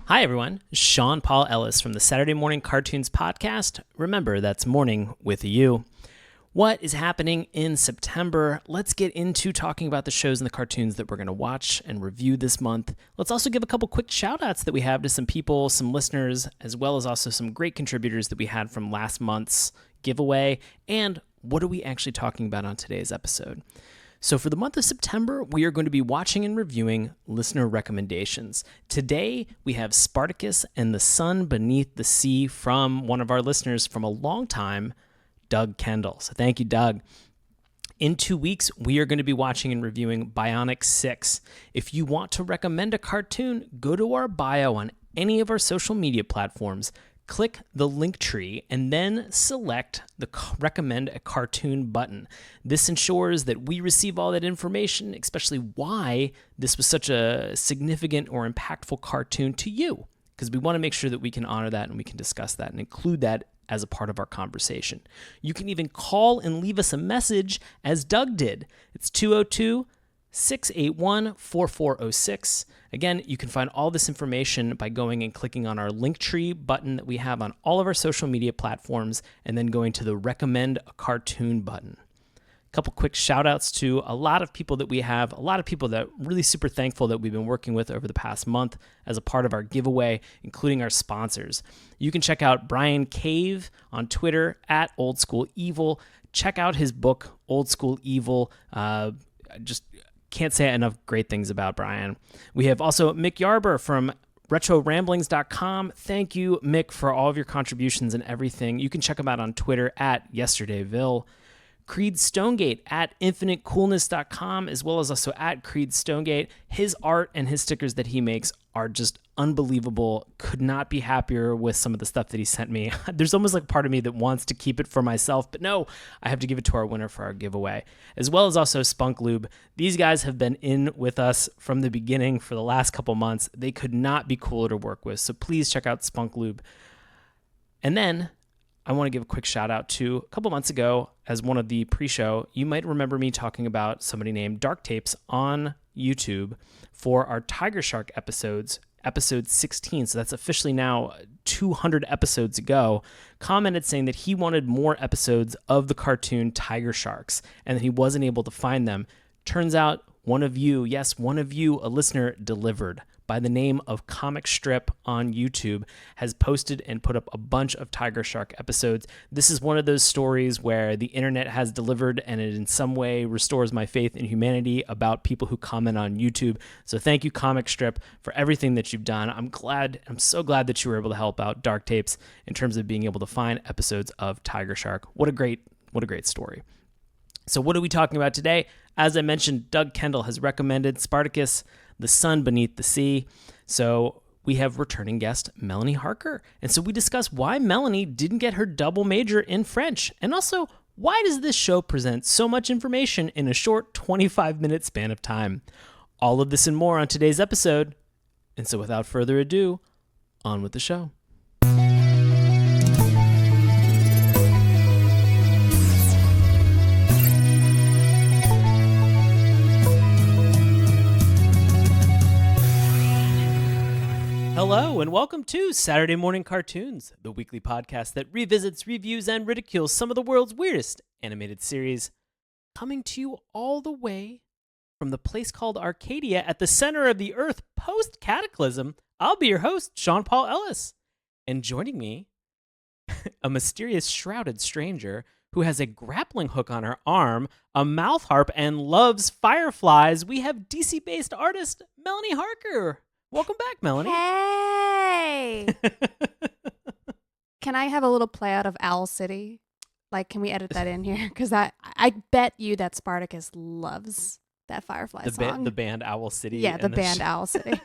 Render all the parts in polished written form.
Hi, everyone. Sean Paul Ellis from the Saturday Morning Cartoons podcast. Remember, that's morning with you. What is happening in September? Let's get into talking about the shows and the cartoons that we're going to watch and review this month. Let's also give a couple quick shout outs that we have to some people, some listeners, as well as also some great contributors that we had from last month's giveaway. And what are we actually talking about on today's episode? So for the month of September, we are going to be watching and reviewing listener recommendations. Today, we have Spartacus and the Sun Beneath the Sea from one of our listeners from a long time, Doug Kendall. So thank you, Doug. In 2 weeks, we are going to be watching and reviewing Bionic 6. If you want to recommend a cartoon, go to our bio on any of our social media platforms, click the link tree, and then select the recommend a cartoon button. This ensures that we receive all that information, especially why this was such a significant or impactful cartoon to you, because we want to make sure that we can honor that and we can discuss that and include that as a part of our conversation. You can even call and leave us a message as Doug did. It's 202-681-4406. Again, you can find all this information by going and clicking on our Linktree button that we have on all of our social media platforms and then going to the Recommend a Cartoon button. A couple quick shout outs to a lot of people that we have, a lot of people that really super thankful that we've been working with over the past month as a part of our giveaway, including our sponsors. You can check out Brian Cave on Twitter at Old School Evil. Check out his book, Old School Evil. Just can't say enough great things about Brian. We have also Mick Yarber from RetroRamblings.com. Thank you, Mick, for all of your contributions and everything. You can check him out on Twitter at YesterdayVille. Creed Stonegate at InfiniteCoolness.com, as well as also at Creed Stonegate. His art and his stickers that he makes are just unbelievable. Could not be happier with some of the stuff that he sent me. There's almost like part of me that wants to keep it for myself, but no, I have to give it to our winner for our giveaway, as well as also Spunk Lube. These guys have been in with us from the beginning for the last couple months. They could not be cooler to work with, so please check out Spunk Lube. And then I want to give a quick shout out to a couple months ago as one of the pre-show. You might remember me talking about somebody named Dark Tapes on YouTube for our Tiger Shark episodes, episode 16. So that's officially now 200 episodes ago. Commented saying that he wanted more episodes of the cartoon Tiger Sharks and that he wasn't able to find them. Turns out one of you, yes, one of you, a listener, delivered by the name of Comic Strip on YouTube, has posted and put up a bunch of Tiger Shark episodes. This is one of those stories where the internet has delivered and it in some way restores my faith in humanity about people who comment on YouTube. So thank you, Comic Strip, for everything that you've done. I'm so glad that you were able to help out Dark Tapes in terms of being able to find episodes of Tiger Shark. What a great story. So what are we talking about today? As I mentioned, Doug Kendall has recommended Spartacus, The Sun Beneath the Sea. So we have returning guest Melanie Harker. And so we discuss why Melanie didn't get her double major in French. And also, why does this show present so much information in a short 25-minute span of time? All of this and more on today's episode. And so without further ado, on with the show. Hello, and welcome to Saturday Morning Cartoons, the weekly podcast that revisits, reviews, and ridicules some of the world's weirdest animated series. Coming to you all the way from the place called Arcadia at the center of the earth post-cataclysm, I'll be your host, Sean Paul Ellis. And joining me, a mysterious shrouded stranger who has a grappling hook on her arm, a mouth harp, and loves fireflies, we have DC-based artist Melanie Harker. Welcome back, Melanie. Hey! Can I have a little play out of Owl City? Like, can we edit that in here? Because I bet you that Spartacus loves that Firefly song. The band Owl City. Yeah, the band Owl City.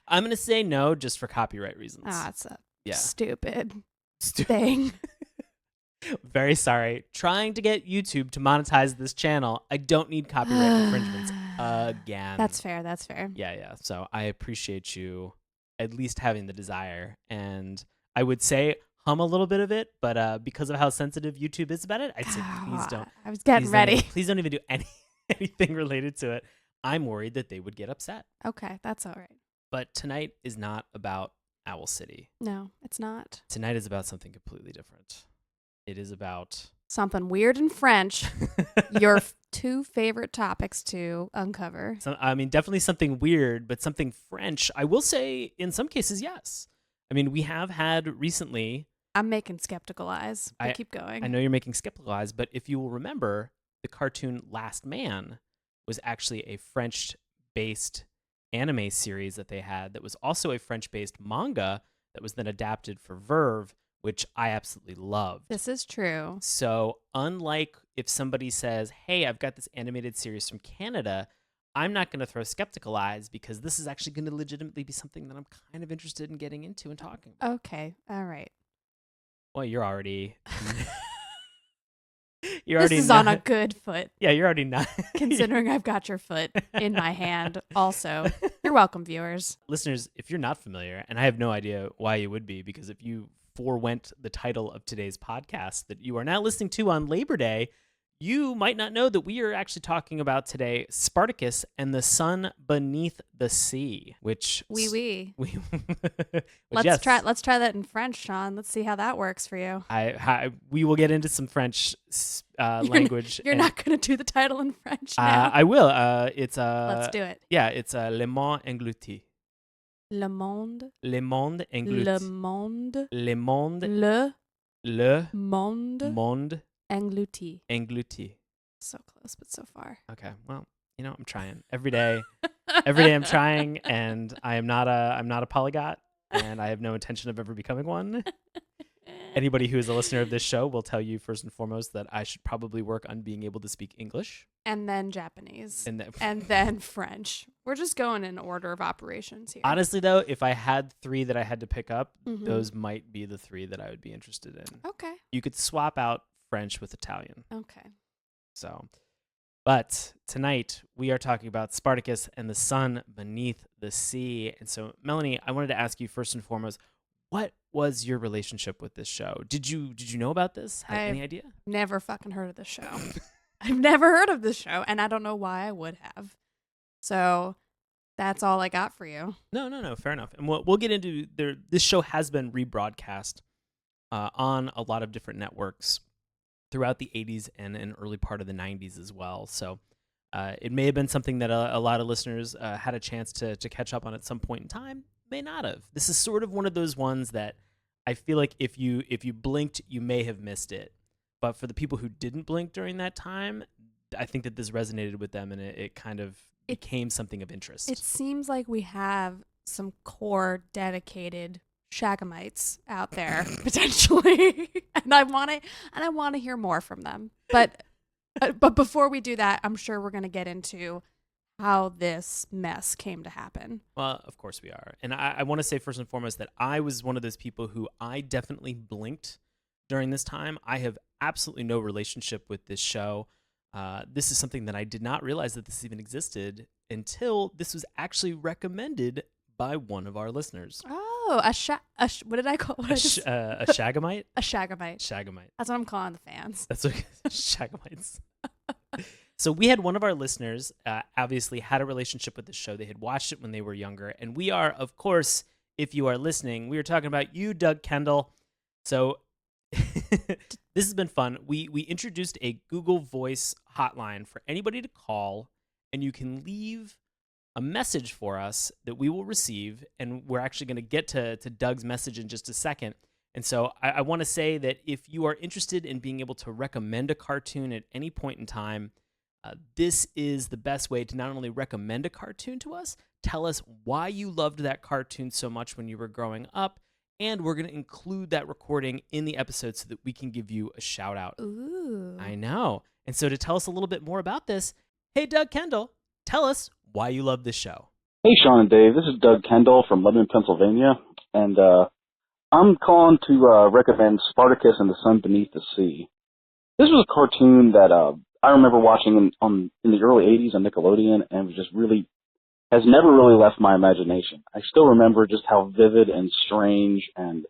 I'm going to say no just for copyright reasons. It's a stupid thing. Very sorry. Trying to get YouTube to monetize this channel. I don't need copyright infringements again. That's fair. Yeah. So I appreciate you at least having the desire. And I would say hum a little bit of it, but because of how sensitive YouTube is about it, I'd say please don't. I was getting ready. Please don't even do anything related to it. I'm worried that they would get upset. Okay, that's all right. But tonight is not about Owl City. No, it's not. Tonight is about something completely different. It is about Something weird in French. Your two favorite topics to uncover. Definitely something weird, but something French. I will say, in some cases, yes. I mean, we have had recently. I'm making skeptical eyes, but keep going. I know you're making skeptical eyes, but if you will remember, the cartoon Last Man was actually a French-based anime series that they had that was also a French-based manga that was then adapted for Verve, which I absolutely loved. This is true. So unlike if somebody says, hey, I've got this animated series from Canada, I'm not going to throw skeptical eyes because this is actually going to legitimately be something that I'm kind of interested in getting into and talking about. Okay. All right. Well, you're already... This is on a good foot. Yeah, you're already not. Considering I've got your foot in my hand also. You're welcome, viewers. Listeners, if you're not familiar, and I have no idea why you would be, because if you forewent the title of today's podcast that you are now listening to on Labor Day, you might not know that we are actually talking about today Spartacus and the Sun Beneath the Sea, which oui. Let's yes. try that in French, Sean. Let's see how that works for you. We will get into some French language. You're not going to do the title in French now. I will. Let's do it. Yeah, it's Le Monde Englouti. Le Monde. Le Monde Englouti. Le Monde. Le Monde. Le Monde. Englouti. Englouti. So close, but so far. Okay. Well, I'm trying every day. Every day I'm trying, and I'm not a polyglot, and I have no intention of ever becoming one. Anybody who is a listener of this show will tell you first and foremost that I should probably work on being able to speak English. And then Japanese. And then French. We're just going in order of operations here. Honestly, though, if I had 3 that I had to pick up, those might be the 3 that I would be interested in. Okay. You could swap out French with Italian. Okay. But tonight we are talking about Spartacus and the Sun Beneath the Sea. And so, Melanie, I wanted to ask you first and foremost, what was your relationship with this show? Did you know about this? Have any idea? Never fucking heard of this show. I've never heard of this show, and I don't know why I would have. So that's all I got for you. No. Fair enough. And we'll get into there. This show has been rebroadcast on a lot of different networks throughout the 80s and an early part of the 90s as well. So it may have been something that a lot of listeners had a chance to catch up on at some point in time. May not have. This is sort of one of those ones that I feel like if you blinked, you may have missed it. But for the people who didn't blink during that time, I think that this resonated with them, and it kind of became something of interest. It seems like we have some core dedicated Shagamites out there potentially, and I want to hear more from them. But before we do that, I'm sure we're going to get into how this mess came to happen. Well, of course we are, and I want to say first and foremost that I was one of those people who I definitely blinked during this time. I have absolutely no relationship with this show. This is something that I did not realize that this even existed until this was actually recommended by one of our listeners. Oh, what did I call it? A Shagamite? A Shagamite. Shagamite. That's what I'm calling the fans. That's what Shagamites. So we had one of our listeners obviously had a relationship with the show. They had watched it when they were younger. And we are, of course, if you are listening, we are talking about you, Doug Kendall. So this has been fun. We introduced a Google Voice hotline for anybody to call, and you can leave a message for us that we will receive, and we're actually going to get to Doug's message in just a second. And so I want to say that if you are interested in being able to recommend a cartoon at any point in time, this is the best way to not only recommend a cartoon to us, tell us why you loved that cartoon so much when you were growing up, and we're going to include that recording in the episode so that we can give you a shout out. Ooh. I know. And so to tell us a little bit more about this, hey, Doug Kendall, tell us why you love this show. Hey, Sean and Dave. This is Doug Kendall from Lebanon, Pennsylvania. And I'm calling to recommend Spartacus and the Sun Beneath the Sea. This was a cartoon that I remember watching in the early 80s on Nickelodeon, and was just really has never really left my imagination. I still remember just how vivid and strange and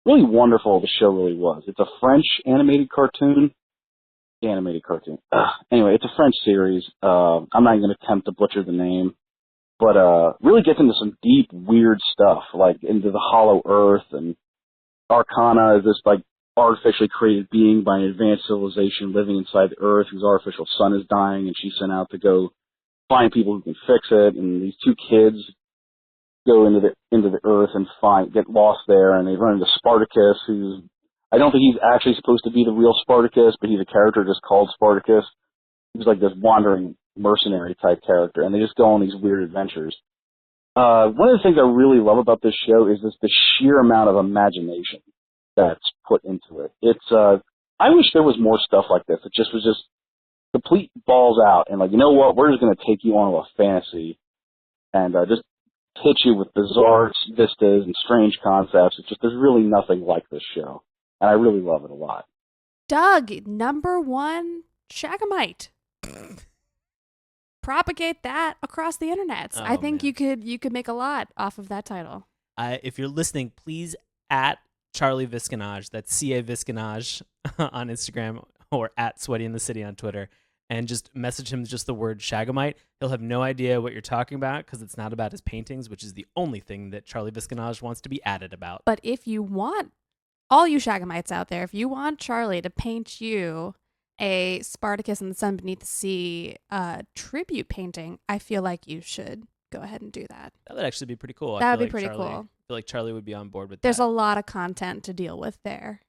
really wonderful the show really was. It's a French animated cartoon. Anyway, it's a French series. I'm not even going to attempt to butcher the name. but really gets into some deep, weird stuff, like into the Hollow Earth, and Arcana is this like artificially created being by an advanced civilization living inside the Earth, whose artificial sun is dying, and she's sent out to go find people who can fix it. And these two kids go into the Earth and get lost there, and they run into Spartacus, who's, I don't think he's actually supposed to be the real Spartacus, but he's a character just called Spartacus. He's like this wandering mercenary type character, and they just go on these weird adventures. One of the things I really love about this show is the sheer amount of imagination that's put into it. It's I wish there was more stuff like this. It just was just complete balls out, and like, you know what, we're just going to take you on a fantasy and just hit you with bizarre vistas and strange concepts. It's just, there's really nothing like this show, and I really love it a lot. Doug, #1 Shagamite. Propagate that across the internet. Oh, I think man. you could make a lot off of that title. If you're listening, please at Charlie Visconage, that's CA Visconage on Instagram, or at Sweaty in the City on Twitter, and just message him just the word Shagamite. He'll have no idea what you're talking about because it's not about his paintings, which is the only thing that Charlie Visconage wants to be added about. But if you want, all you Shagamites out there, if you want Charlie to paint you a Spartacus and the Sun Beneath the Sea tribute painting, I feel like you should go ahead and do that. That would actually be pretty cool. That would be Charlie, pretty cool. I feel like Charlie would be on board with There's that. a lot of content to deal with there.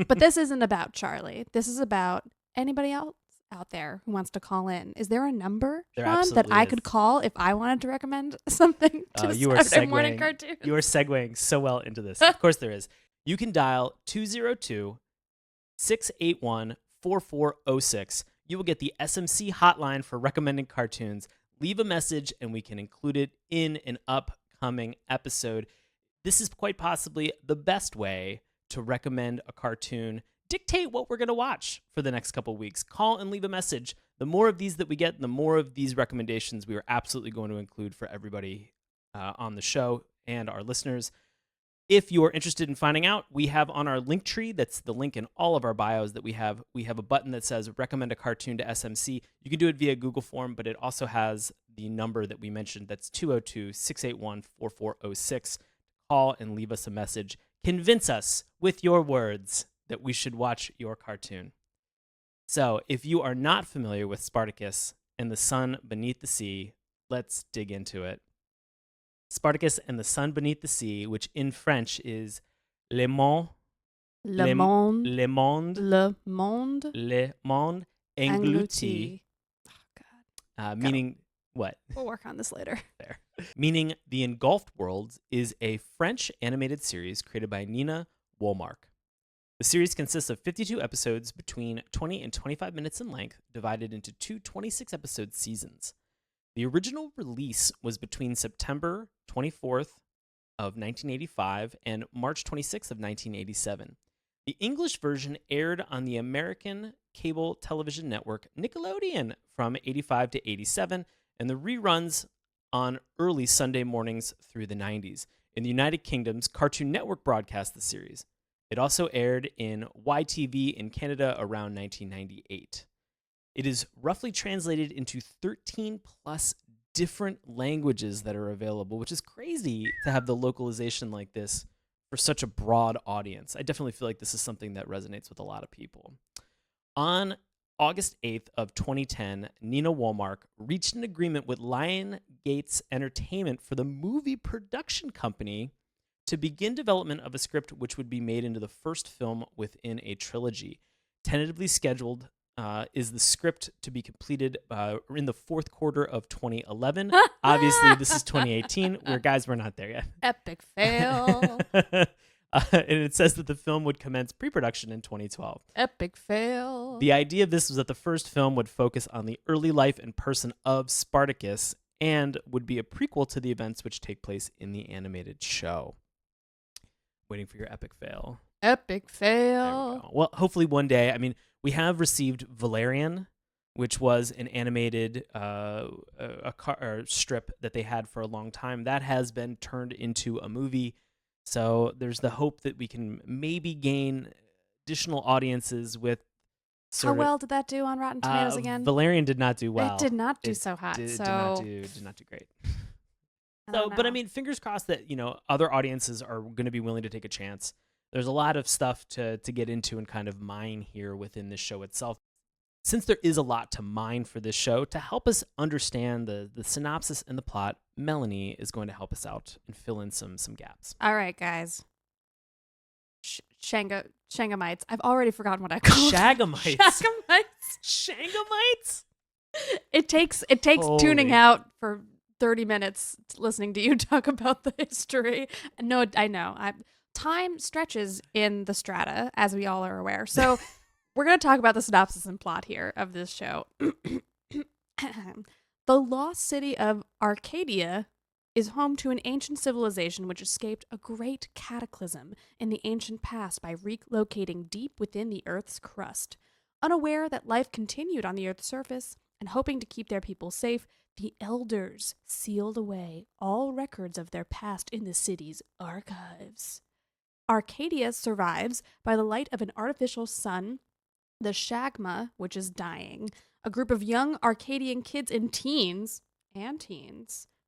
But this isn't about Charlie. This is about anybody else out there who wants to call in. Is there a number, There Sean, that absolutely I is. could call if I wanted to recommend something to You are Saturday morning segueing. cartoons? You are segueing so well into this. Of course there is. You can dial 202-681-4406. You will get the SMC hotline for recommending cartoons. Leave a message and we can include it in an upcoming episode. This is quite possibly the best way to recommend a cartoon. Dictate what we're going to watch for the next couple weeks. Call and leave a message. The more of these that we get, the more of these recommendations we are absolutely going to include for everybody on the show and our listeners. If you are interested in finding out, we have on our link tree, that's the link in all of our bios that we have a button that says recommend a cartoon to SMC. You can do it via Google form, but it also has the number that we mentioned. That's 202-681-4406. Call and leave us a message. Convince us with your words that we should watch your cartoon. So if you are not familiar with Spartacus and the Sun Beneath the Sea, let's dig into it. Spartacus and the Sun Beneath the Sea, which in French is Le Monde Englouti, Oh, God. meaning what? We'll work on this later. There. Meaning The Engulfed Worlds is a French animated series created by Nina Wollmark. The series consists of 52 episodes between 20 and 25 minutes in length, divided into two 26-episode seasons. The original release was between September 24th of 1985 and March 26th of 1987. The English version aired on the American cable television network Nickelodeon from 85 to 87, and the reruns on early Sunday mornings through the 90s. In the United Kingdom's Cartoon Network broadcast the series. It also aired in YTV in Canada around 1998. It is roughly translated into 13 plus different languages that are available, which is crazy to have the localization like this for such a broad audience. I definitely feel like this is something that resonates with a lot of people. On August 8th of 2010, Nina Wollmark reached an agreement with Lionsgate Entertainment for the movie production company to begin development of a script which would be made into the first film within a trilogy. Tentatively scheduled is the script to be completed in the fourth quarter of 2011. Obviously, this is 2018. We're not there yet. Epic fail. And it says that the film would commence pre-production in 2012. Epic fail. The idea of this was that the first film would focus on the early life and person of Spartacus and would be a prequel to the events which take place in the animated show. Waiting for your epic fail. Epic fail. There we go. Well, hopefully one day. I mean, we have received Valerian, which was an animated strip that they had for a long time. That has been turned into a movie. So there's the hope that we can maybe gain additional audiences with How well did that do on Rotten Tomatoes again? Valerian did not do well. It did not do so hot. Did so not do great. So, but I know. mean, fingers crossed that, other audiences are going to be willing to take a chance. There's a lot of stuff to get into and kind of mine here within the show itself. Since there is a lot to mine for this show, to help us understand the synopsis and the plot, Melanie is going to help us out and fill in some gaps. All right, guys. Shagamites. I've already forgotten what I called Shagamites. Shagamites. Shagamites? It takes Holy. tuning out for 30 minutes listening to you talk about the history. No, I know. Time stretches in the strata, as we all are aware. So we're going to talk about the synopsis and plot here of this show. The lost city of Arcadia is home to an ancient civilization which escaped a great cataclysm in the ancient past by relocating deep within the Earth's crust. Unaware that life continued on the Earth's surface and hoping to keep their people safe, the elders sealed away all records of their past in the city's archives. Arcadia survives by the light of an artificial sun. The Shagma, which is dying, a group of young Arcadian kids and teens,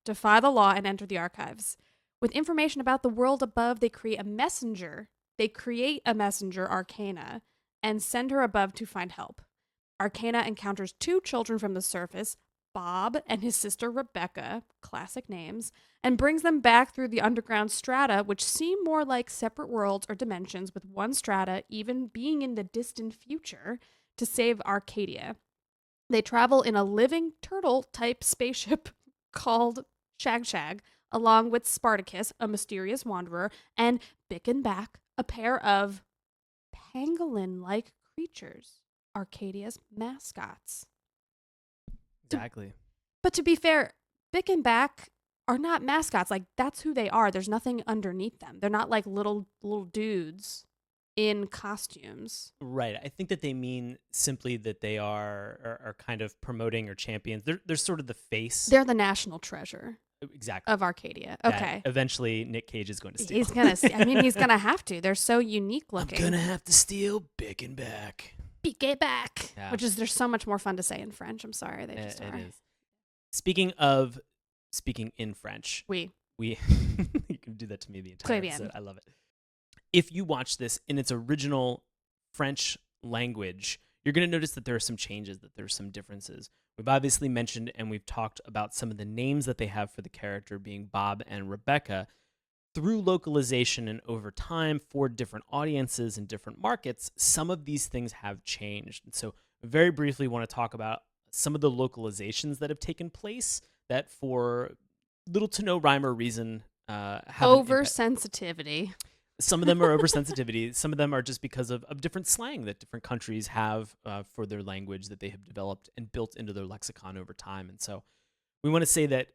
defy the law and enter the archives. With information about the world above, they create a messenger. Arcana, and send her above to find help. Arcana encounters two children from the surface, Bob and his sister Rebecca, classic names, and brings them back through the underground strata, which seem more like separate worlds or dimensions, with one strata even being in the distant future, to save Arcadia. They travel in a living turtle-type spaceship called Shag, along with Spartakus, a mysterious wanderer, and Bick and Back, a pair of pangolin-like creatures, Arcadia's mascots. Exactly. But to be fair, Bick and Back are not mascots. Like, that's who they are. There's nothing underneath them. They're not like little dudes in costumes. Right. I think that they mean simply that they are kind of promoting or champions. They're sort of the face. They're the national treasure. Exactly. Of Arcadia. That Okay. eventually Nick Cage is going to steal. He's gonna have to. They're so unique looking. I'm gonna have to steal Bick and Back. Bick and Back. Yeah. Which is, there's so much more fun to say in French. I'm sorry. They just It are. is. Speaking in French, we you can do that to me the entire Très bien. episode. I love it. If you watch this in its original French language, you're going to notice that there are some changes, that there are some differences. We've obviously mentioned and we've talked about some of the names that they have for the character being Bob and Rebecca. Through localization and over time for different audiences and different markets, some of these things have changed. And so very briefly want to talk about some of the localizations that have taken place that for little to no rhyme or reason have Oversensitivity. Some of them are oversensitivity. Some of them are just because of different slang that different countries have for their language that they have developed and built into their lexicon over time. And so we want to say that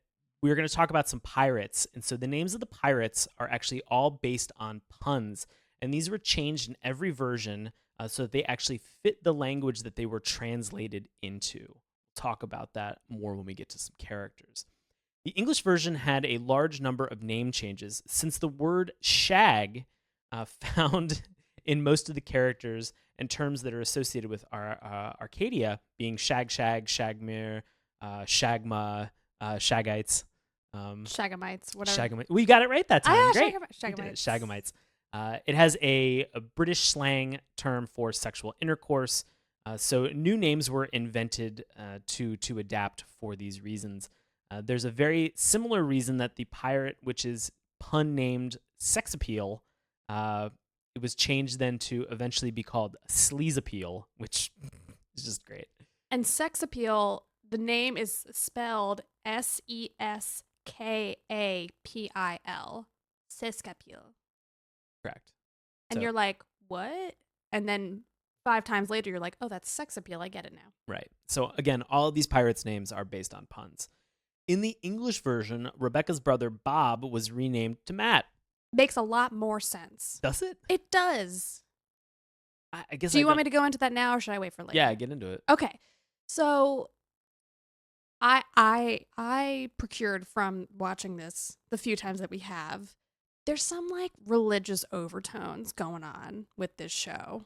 we're going to talk about some pirates. And so the names of the pirates are actually all based on puns. And these were changed in every version so that they actually fit the language that they were translated into. We'll talk about that more when we get to some characters. The English version had a large number of name changes since the word shag found in most of the characters and terms that are associated with Arcadia being shag, shagmere, shagma, shagites. Shagamites, whatever. We got it right that time. Great. Shagamites. Shagamites. It has a British slang term for sexual intercourse. So new names were invented to adapt for these reasons. There's a very similar reason that the pirate, which is pun named Sex Appeal, it was changed then to eventually be called Sleaze Appeal, which is just great. And Sex Appeal, the name is spelled Seskapil. Seskapil. Correct. And So- you're like, what? And then 5 times later, you're like, oh, that's Sex Appeal. I get it now. Right. So again, all of these pirates' names are based on puns. In the English version, Rebecca's brother Bob was renamed to Matt. Makes a lot more sense. Does it? It does. I guess. Do you want me to go into that now, or should I wait for later? Yeah, get into it. Okay. So I procured from watching this the few times that we have. There's some like religious overtones going on with this show.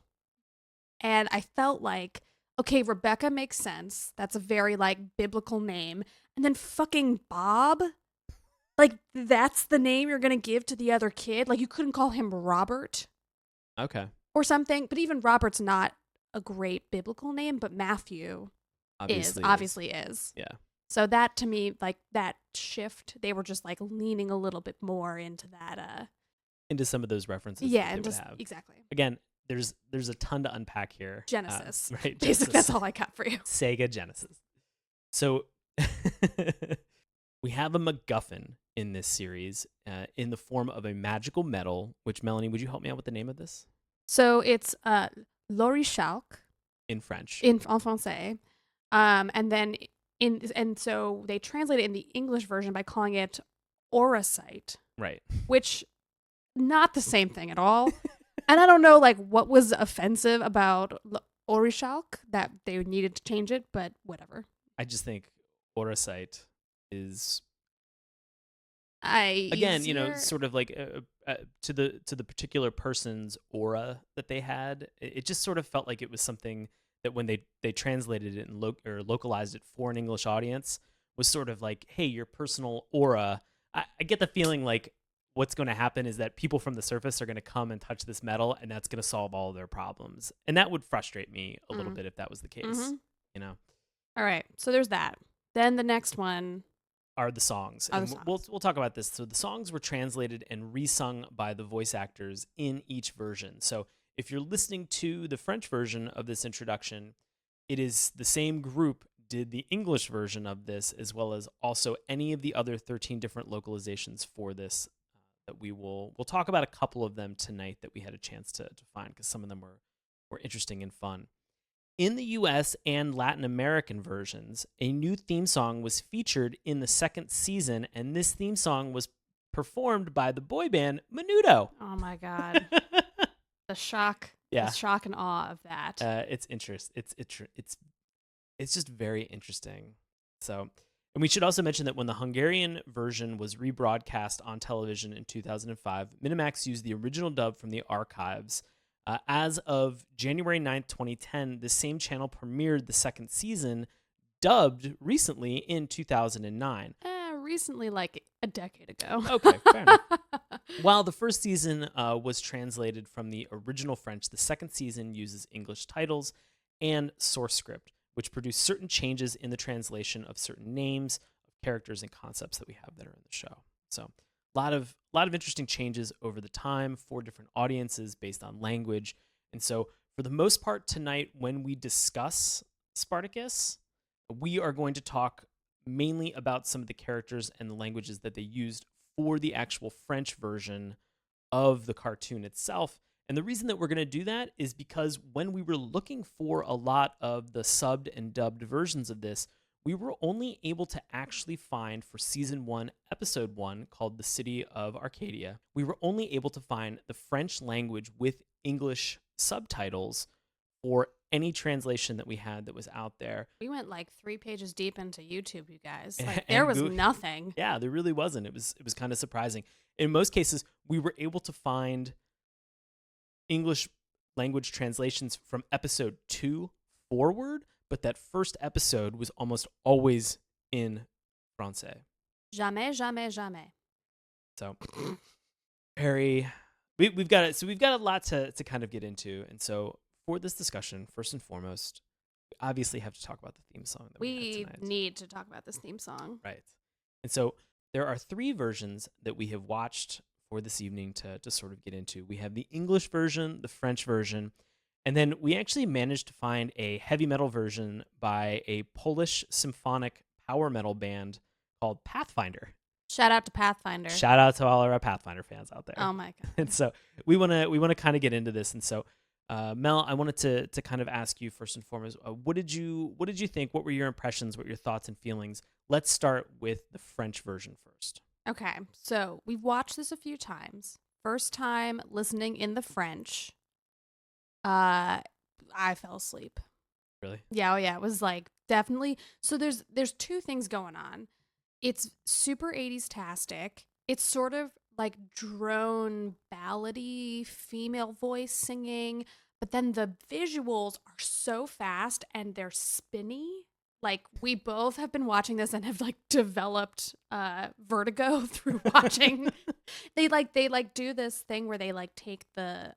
And I felt like, okay, Rebecca makes sense. That's a very like biblical name. And then fucking Bob. Like, that's the name you're going to give to the other kid? Like, you couldn't call him Robert Okay. or something? But even Robert's not a great biblical name, but Matthew obviously is. Yeah. So that, to me, like, that shift, they were just, like, leaning a little bit more into that. Into some of those references Yeah, that they and would just, have. exactly. Again, there's a ton to unpack here. Genesis. Right. Basic, that's all I got for you. Sega Genesis. So we have a MacGuffin in this series in the form of a magical metal, which, Melanie, would you help me out with the name of this? So it's l'orichalque In French. en français. And then and so they translate it in the English version by calling it oracite, Right. which not the same thing at all. And I don't know like what was offensive about orichalque that they needed to change it, but whatever. I just think oracite is Easier. sort of like to the particular person's aura that they had. It just sort of felt like it was something that when they translated it and localized it for an English audience was sort of like, hey, your personal aura. I get the feeling like what's going to happen is that people from the surface are going to come and touch this metal, and that's going to solve all of their problems, and that would frustrate me a little bit if that was the case. All right, so there's that. Then the next one are the songs. Are And the songs. we'll talk about this. So the songs were translated and resung by the voice actors in each version. So if you're listening to the French version of this introduction, it is the same group did the English version of this, as well as also any of the other 13 different localizations for this that we'll talk about a couple of them tonight that we had a chance to find because some of them were interesting and fun. In the US and Latin American versions, a new theme song was featured in the second season, and this theme song was performed by the boy band Menudo. Oh my god. The shock and awe of that. It's just very interesting. So, and we should also mention that when the Hungarian version was rebroadcast on television in 2005, Minimax used the original dub from the archives. As of January 9th, 2010, the same channel premiered the second season, dubbed recently in 2009. Recently, like a decade ago. Okay, fair enough. While the first season was translated from the original French, the second season uses English titles and source script, which produce certain changes in the translation of certain names, of characters, and concepts that we have that are in the show. So a lot of interesting changes over the time for different audiences based on language. And so for the most part tonight, when we discuss Spartacus, we are going to talk mainly about some of the characters and the languages that they used for the actual French version of the cartoon itself. And the reason that we're going to do that is because when we were looking for a lot of the subbed and dubbed versions of this, we were only able to actually find for season 1, episode 1, called The City of Arcadia, we were only able to find the French language with English subtitles for any translation that we had that was out there. We went like 3 pages deep into YouTube, you guys. Like there was nothing. Yeah, there really wasn't. It was kind of surprising. In most cases, we were able to find English language translations from episode 2 forward, but that first episode was almost always in Francais. Jamais, jamais, jamais. So, Harry, we've got a lot to kind of get into, and so for this discussion, first and foremost, we obviously have to talk about the theme song that we had tonight. Need to talk about this theme song, right? And so there are 3 versions that we have watched for this evening to sort of get into. We have the English version, the French version, and then we actually managed to find a heavy metal version by a Polish symphonic power metal band called Pathfinder. Shout out to Pathfinder. Shout out to all our Pathfinder fans out there. Oh my god. And so we want to kind of get into this. And so Mel, I wanted to kind of ask you first and foremost, what did you think? What were your impressions? What were your thoughts and feelings? Let's start with the French version first. Okay, so we've watched this a few times. First time listening in the French, I fell asleep. Really? Yeah, oh yeah. It was like definitely. So there's 2 things going on. It's super 80s-tastic. It's sort of like drone ballady female voice singing, but then the visuals are so fast and they're spinny like we both have been watching this and have like developed vertigo through watching. They do this thing where they like take the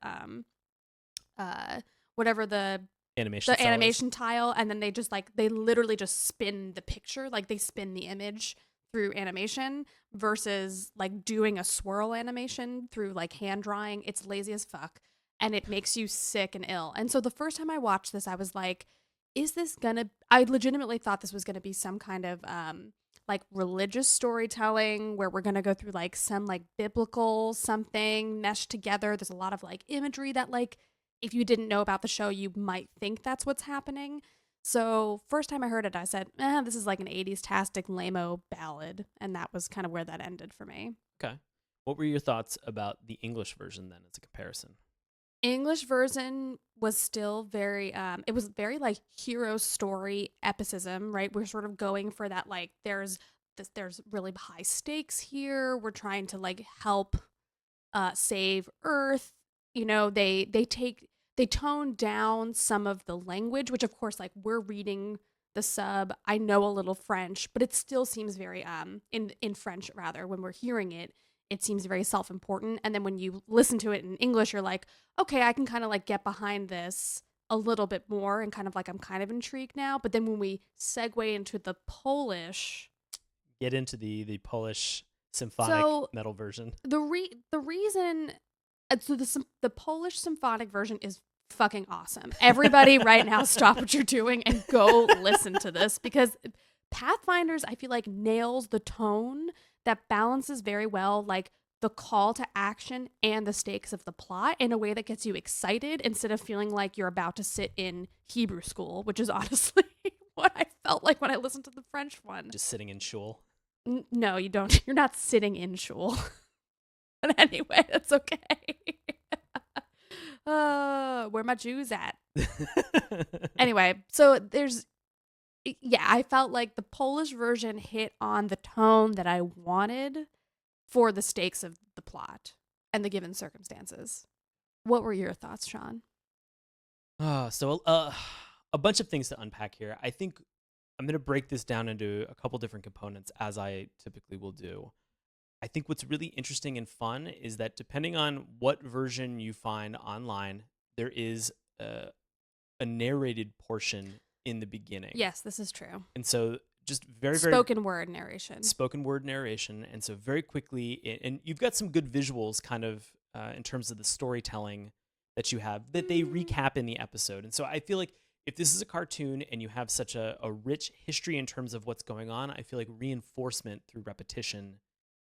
whatever Animation the style is. animation tile, and then they literally just spin the picture, like they spin the image through animation versus like doing a swirl animation through like hand drawing. It's lazy as fuck, and it makes you sick and ill. And so the first time I watched this, I was like, I legitimately thought this was gonna be some kind of like religious storytelling where we're gonna go through like some like biblical something meshed together. There's a lot of like imagery that like if you didn't know about the show, you might think that's what's happening. So first time I heard it, I said, this is like an 80s tastic lame-o ballad. And that was kind of where that ended for me. Okay. What were your thoughts about the English version then as a comparison? English version was still very, it was very like hero story epicism, right? We're sort of going for that, like there's really high stakes here. We're trying to like help save Earth. You know, they tone down some of the language, which of course, like we're reading the sub. I know a little French, but it still seems very in French rather. When we're hearing it, it seems very self-important. And then when you listen to it in English, you're like, okay, I can kind of like get behind this a little bit more, and kind of like I'm kind of intrigued now. But then when we segue into the Polish, get into the Polish symphonic metal version. The reason. So the Polish symphonic version is fucking awesome. Everybody right now stop what you're doing and go listen to this, because Pathfinders, I feel like, nails the tone that balances very well like the call to action and the stakes of the plot in a way that gets you excited instead of feeling like you're about to sit in Hebrew school, which is honestly what I felt like when I listened to the French one. Just sitting in shul. No, you don't. You're not sitting in shul. But anyway, that's okay. Where my Jews at? Anyway, so I felt like the Polish version hit on the tone that I wanted for the stakes of the plot and the given circumstances. What were your thoughts, Sean? So a bunch of things to unpack here. I think I'm going to break this down into a couple different components, as I typically will do. I think what's really interesting and fun is that depending on what version you find online, there is a narrated portion in the beginning. Yes, this is true. And so just very spoken word narration. Spoken word narration. And so very quickly, and you've got some good visuals kind of in terms of the storytelling that you have that they recap in the episode. And so I feel like if this is a cartoon and you have such a rich history in terms of what's going on, I feel like reinforcement through repetition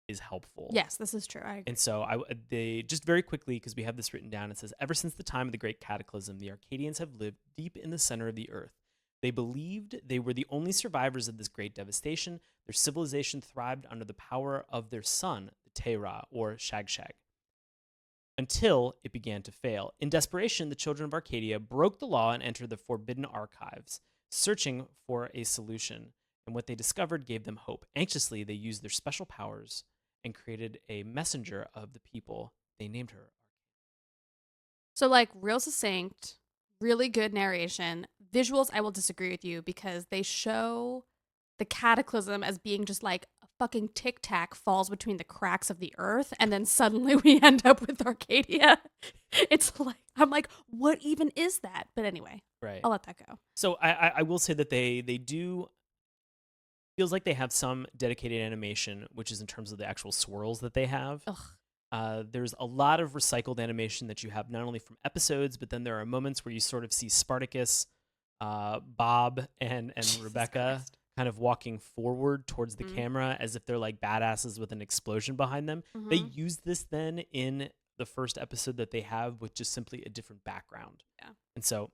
is helpful. Yes, this is true. I agree. And so they just very quickly, because we have this written down, it says, ever since the time of the Great Cataclysm, the Arcadians have lived deep in the center of the earth. They believed they were the only survivors of this great devastation. Their civilization thrived under the power of their son, the Terra, or Shag, until it began to fail. In desperation, the children of Arcadia broke the law and entered the forbidden archives, searching for a solution. And what they discovered gave them hope. Anxiously, they used their special powers and created a messenger of the people. They named her. So, like, real succinct, really good narration. Visuals, I will disagree with you, because they show the cataclysm as being just like a fucking tic-tac falls between the cracks of the earth, and then suddenly we end up with Arcadia. It's like, I'm like, what even is that? But anyway, right. I'll let that go. So I will say that they do... feels like they have some dedicated animation, which is in terms of the actual swirls that they have. There's a lot of recycled animation that you have not only from episodes, but then there are moments where you sort of see Spartacus, Bob, and Rebecca Christ. kind of walking forward towards the camera as if they're like badasses with an explosion behind them. Mm-hmm. They use this then in the first episode that they have with just simply a different background. Yeah. And so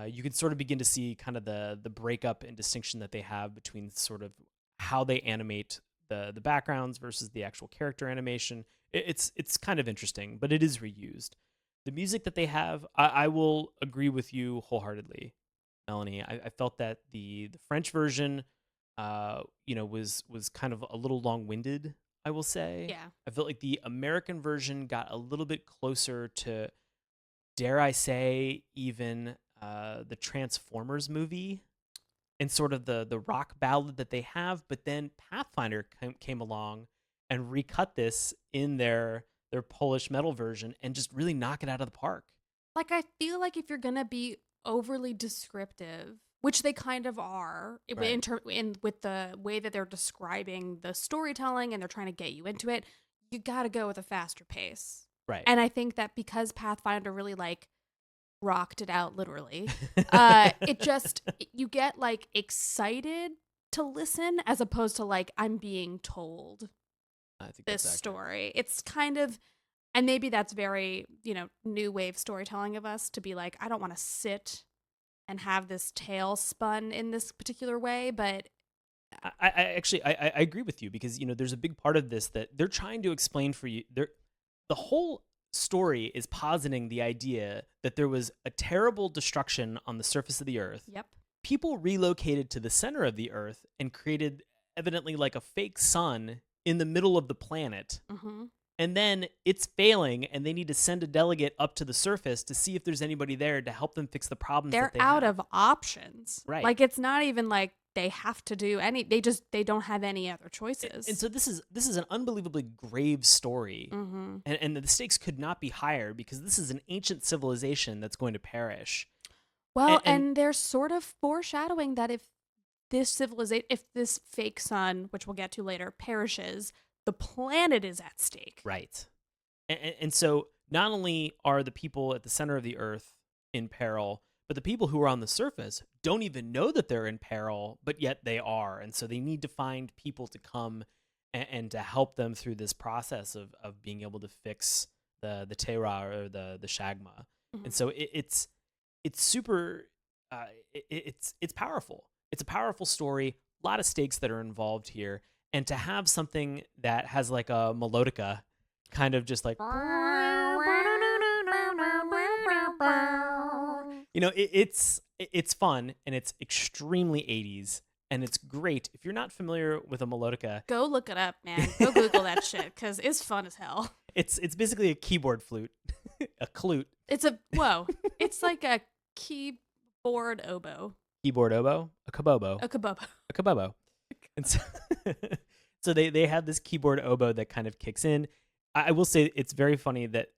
you can sort of begin to see kind of the breakup and distinction that they have between sort of how they animate the backgrounds versus the actual character animation. It's kind of interesting, but it is reused. The music that they have, I will agree with you wholeheartedly, Melanie. I felt that the French version, was kind of a little long-winded, I will say. Yeah. I felt like the American version got a little bit closer to, dare I say, even the Transformers movie. and sort of the rock ballad that they have, but then Pathfinder came along and recut this in their Polish metal version and just really knock it out of the park. Like, I feel like if you're gonna be overly descriptive, which they kind of are, Right. with the way that they're describing the storytelling and they're trying to get you into it, you got to go with a faster pace. Right. And I think that because Pathfinder really like rocked it out literally, you get like excited to listen as opposed to like I'm being told I think this that's accurate. story. It's kind of, and maybe that's very, new wave storytelling of us to be like, I don't want to sit and have this tale spun in this particular way, but I actually I agree with you because there's a big part of this that they're trying to explain for you. The whole story is positing the idea that there was a terrible destruction on the surface of the earth. yep. People relocated to the center of the earth and created evidently like a fake sun in the middle of the planet. Mm-hmm. And then it's failing and they need to send a delegate up to the surface to see if there's anybody there to help them fix the problems They're that they out have. of options. Right. Like it's not even like they have to do any. They don't have any other choices. And so this is an unbelievably grave story. Mm-hmm. And the stakes could not be higher because this is an ancient civilization that's going to perish. Well, and and they're sort of foreshadowing that if this fake sun, which we'll get to later, perishes, the planet is at stake. Right. And so not only are the people at the center of the earth in peril, but the people who are on the surface don't even know that they're in peril, but yet they are. And so they need to find people to come and to help them through this process of being able to fix the Terra or the Shagma. Mm-hmm. And so it's super it's powerful. It's a powerful story, a lot of stakes that are involved here. And to have something that has like a melodica kind of just like it's fun and it's extremely 80s and it's great. If you're not familiar with a melodica, Go look it up, man. Go Google that shit because it's fun as hell. it's basically a keyboard flute, a clute. It's it's like a keyboard oboe, Keyboard oboe, a kabobo, a kabobo. a kabobo. And so, so they have this keyboard oboe that kind of kicks in. I will say it's very funny that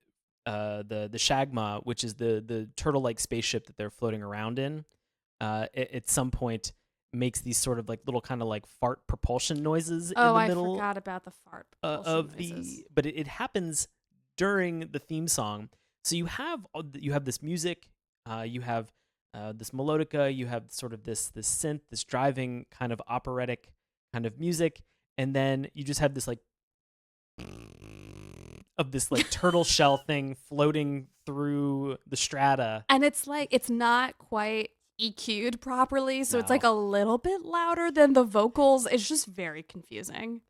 the Shagma, which is the turtle-like spaceship that they're floating around in, at some point makes these sort of like little kind of like fart propulsion noises in the middle. I forgot about the fart Of noises. but it happens during the theme song. So you have this music, you have this melodica, you have sort of this synth, this driving kind of operatic kind of music, and then you just have this like of this like turtle shell thing floating through the strata. And it's like it's not quite EQ'd properly, so it's No. like a little bit louder than the vocals. It's just very confusing.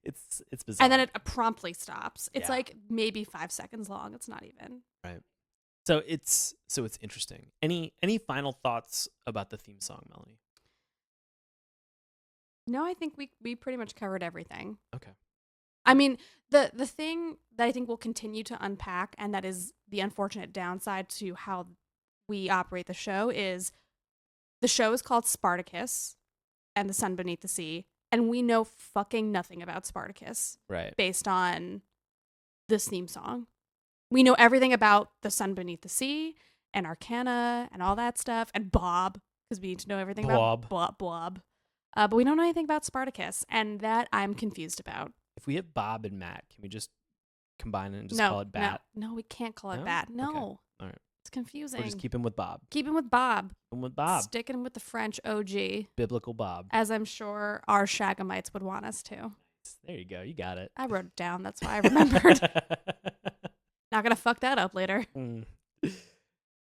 It's bizarre. And then it promptly stops. It's Yeah. like maybe 5 seconds long. It's not even. Right. So it's interesting. Any final thoughts about the theme song, Melanie? No, I think we pretty much covered everything. Okay. I mean, the thing that I think we'll continue to unpack, and that is the unfortunate downside to how we operate the show, is the show is called Spartacus and the Sun Beneath the Sea, and we know fucking nothing about Spartacus Right. based on this theme song. We know everything about the Sun Beneath the Sea and Arcana and all that stuff, and Bob, because we need to know everything about Bob. But we don't know anything about Spartacus, and that I'm confused about. If we have Bob and Matt, can we just combine it and just no, call it Bat? No, we can't call it No? Bat. No. Okay. All right. It's confusing. We'll just keep him with Bob. Keep him with Bob. Keep him with Bob. Stick him with the French OG, Biblical Bob. as I'm sure our Shagamites would want us to. There you go. You got it. I wrote it down. That's why I remembered. Not going to fuck that up later. Mm.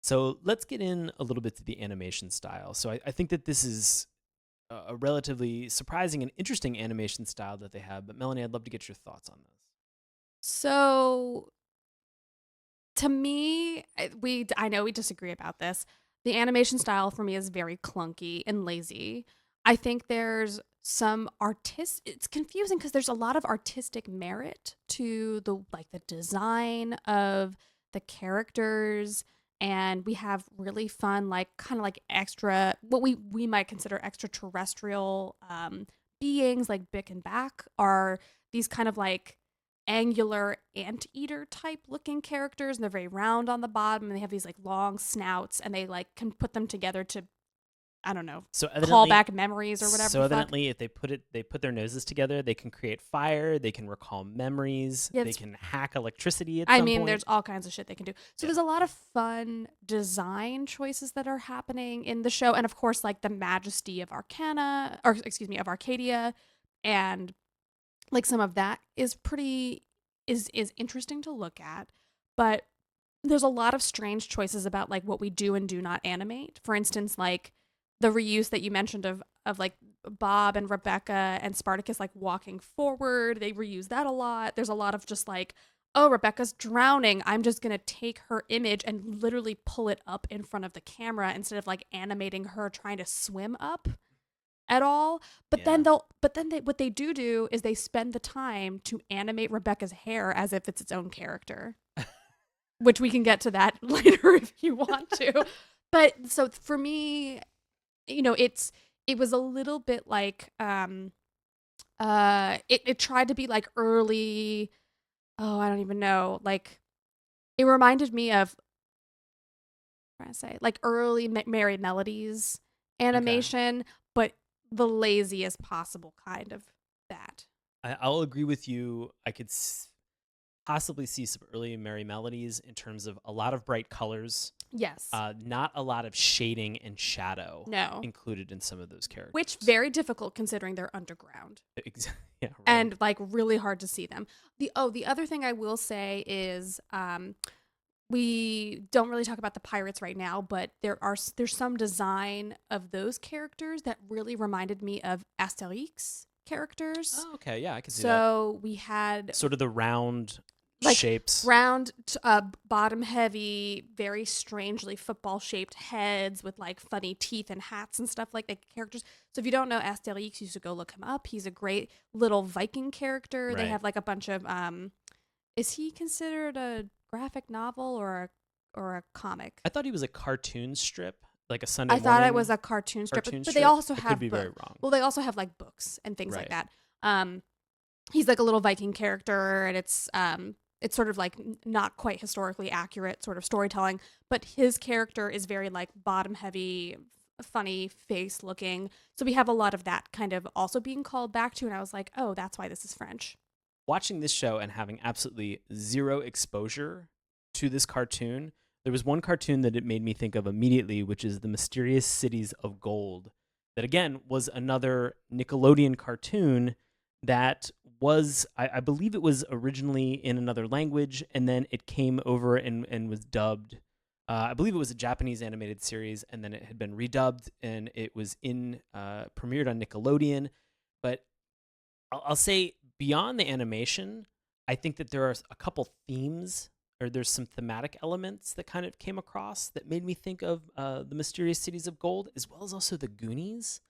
So let's get in a little bit to the animation style. So I think that this is a relatively surprising and interesting animation style that they have. But Melanie, I'd love to get your thoughts on this. So, to me, I know we disagree about this. The animation style for me is very clunky and lazy. I think there's some it's confusing because there's a lot of artistic merit to the design of the characters and we have really fun, like kind of like extra, what we might consider extraterrestrial beings, like Bick and Back are these kind of like angular anteater type looking characters, and they're very round on the bottom, and they have these like long snouts, and they like can put them together to, I don't know, So call evidently, back memories or whatever. so the fuck. evidently, if they put their noses together, they can create fire. They can recall memories. Yeah, They it's- can hack electricity at I some mean, point. there's all kinds of shit they can do. So Yeah. there's a lot of fun design choices that are happening in the show, and of course, like the majesty of Arcana, or excuse me, of Arcadia, and like some of that is pretty is interesting to look at. But there's a lot of strange choices about like what we do and do not animate. For instance, like the reuse that you mentioned of like Bob and Rebecca and Spartacus like walking forward. They reuse that a lot. There's a lot of just like, oh, Rebecca's drowning. I'm just gonna take her image and literally pull it up in front of the camera instead of like animating her trying to swim up at all. But then Yeah. what they do is they spend the time to animate Rebecca's hair as if it's its own character. Which we can get to that later if you want to. But so for me, you know, it was a little bit like it tried to be like early, oh, I don't even know, like it reminded me of, I'm trying to say, like early Merry Melodies animation, but the laziest possible kind of that. I'll agree with you. I could possibly see some early Merry Melodies in terms of a lot of bright colors, Yes. not a lot of shading and shadow No. included in some of those characters. Which very difficult considering they're underground. Yeah, right. And like really hard to see them. The other thing I will say is we don't really talk about the pirates right now, but there's some design of those characters that really reminded me of Asterix characters. Oh, okay, yeah, I can see that. So we had Sort of the round like shapes. round, bottom heavy, very strangely football shaped heads with like funny teeth and hats and stuff like characters. So if you don't know Asterix, you should go look him up. He's a great little Viking character. They Right. have like a bunch of is he considered a graphic novel or a comic? I thought he was a cartoon strip, like a Sunday I morning. thought it was a cartoon strip, cartoon but they strip. also I have could be very wrong. well, they also have like books and things like Right. that. He's like a little Viking character, and it's sort of like not quite historically accurate sort of storytelling, but his character is very like bottom heavy, funny face looking. So we have a lot of that kind of also being called back to, and I was like, oh, that's why this is French. Watching this show and having absolutely zero exposure to this cartoon, there was one cartoon that it made me think of immediately, which is The Mysterious Cities of Gold. That again was another Nickelodeon cartoon that was, I believe it was originally in another language, and then it came over and was dubbed. I believe it was a Japanese animated series, and then it had been redubbed, and it was premiered on Nickelodeon. But I'll say beyond the animation, I think that there are a couple themes, or there's some thematic elements that kind of came across that made me think of The Mysterious Cities of Gold, as well as also The Goonies.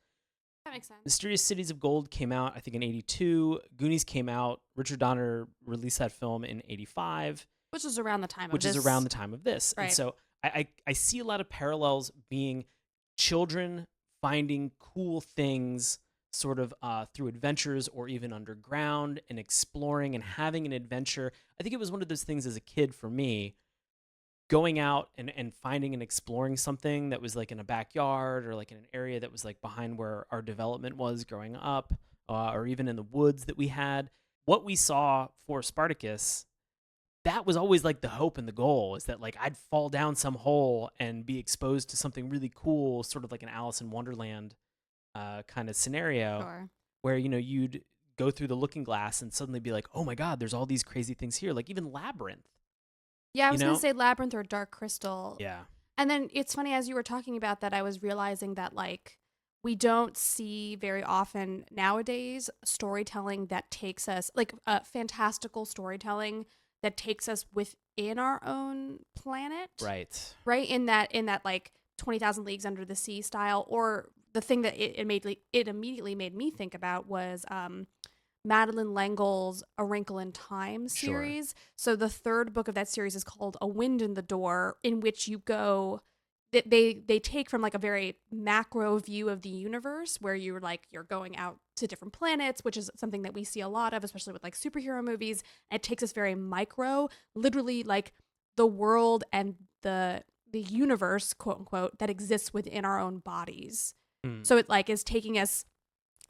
That makes sense. Mysterious Cities of Gold came out, I think, in 1982. Goonies came out. Richard Donner released that film in 1985. Which is around the time which of this. is around the time of this. Right. And so I see a lot of parallels being children finding cool things sort of through adventures or even underground and exploring and having an adventure. I think it was one of those things as a kid for me, going out and finding and exploring something that was like in a backyard or like in an area that was like behind where our development was growing up, or even in the woods that we had. What we saw for Spartacus, that was always like the hope and the goal, is that like I'd fall down some hole and be exposed to something really cool, sort of like an Alice in Wonderland kind of scenario, Sure. where, you know, you'd go through the looking glass and suddenly be like, oh my God, there's all these crazy things here. Like even Labyrinth. Yeah, I was You know? going to say Labyrinth or Dark Crystal. Yeah. And then it's funny, as you were talking about that, I was realizing that like we don't see very often nowadays storytelling that takes us, like fantastical storytelling that takes us within our own planet. Right. Right? In that like 20,000 Leagues Under the Sea style. Or the thing that it immediately made me think about was Madeline L'Engle's A Wrinkle in Time Sure. series. So the third book of that series is called A Wind in the Door, in which you go. They take from like a very macro view of the universe, where you're going out to different planets, which is something that we see a lot of, especially with like superhero movies. And it takes us very micro, literally like the world and the universe, quote unquote, that exists within our own bodies. So it like is taking us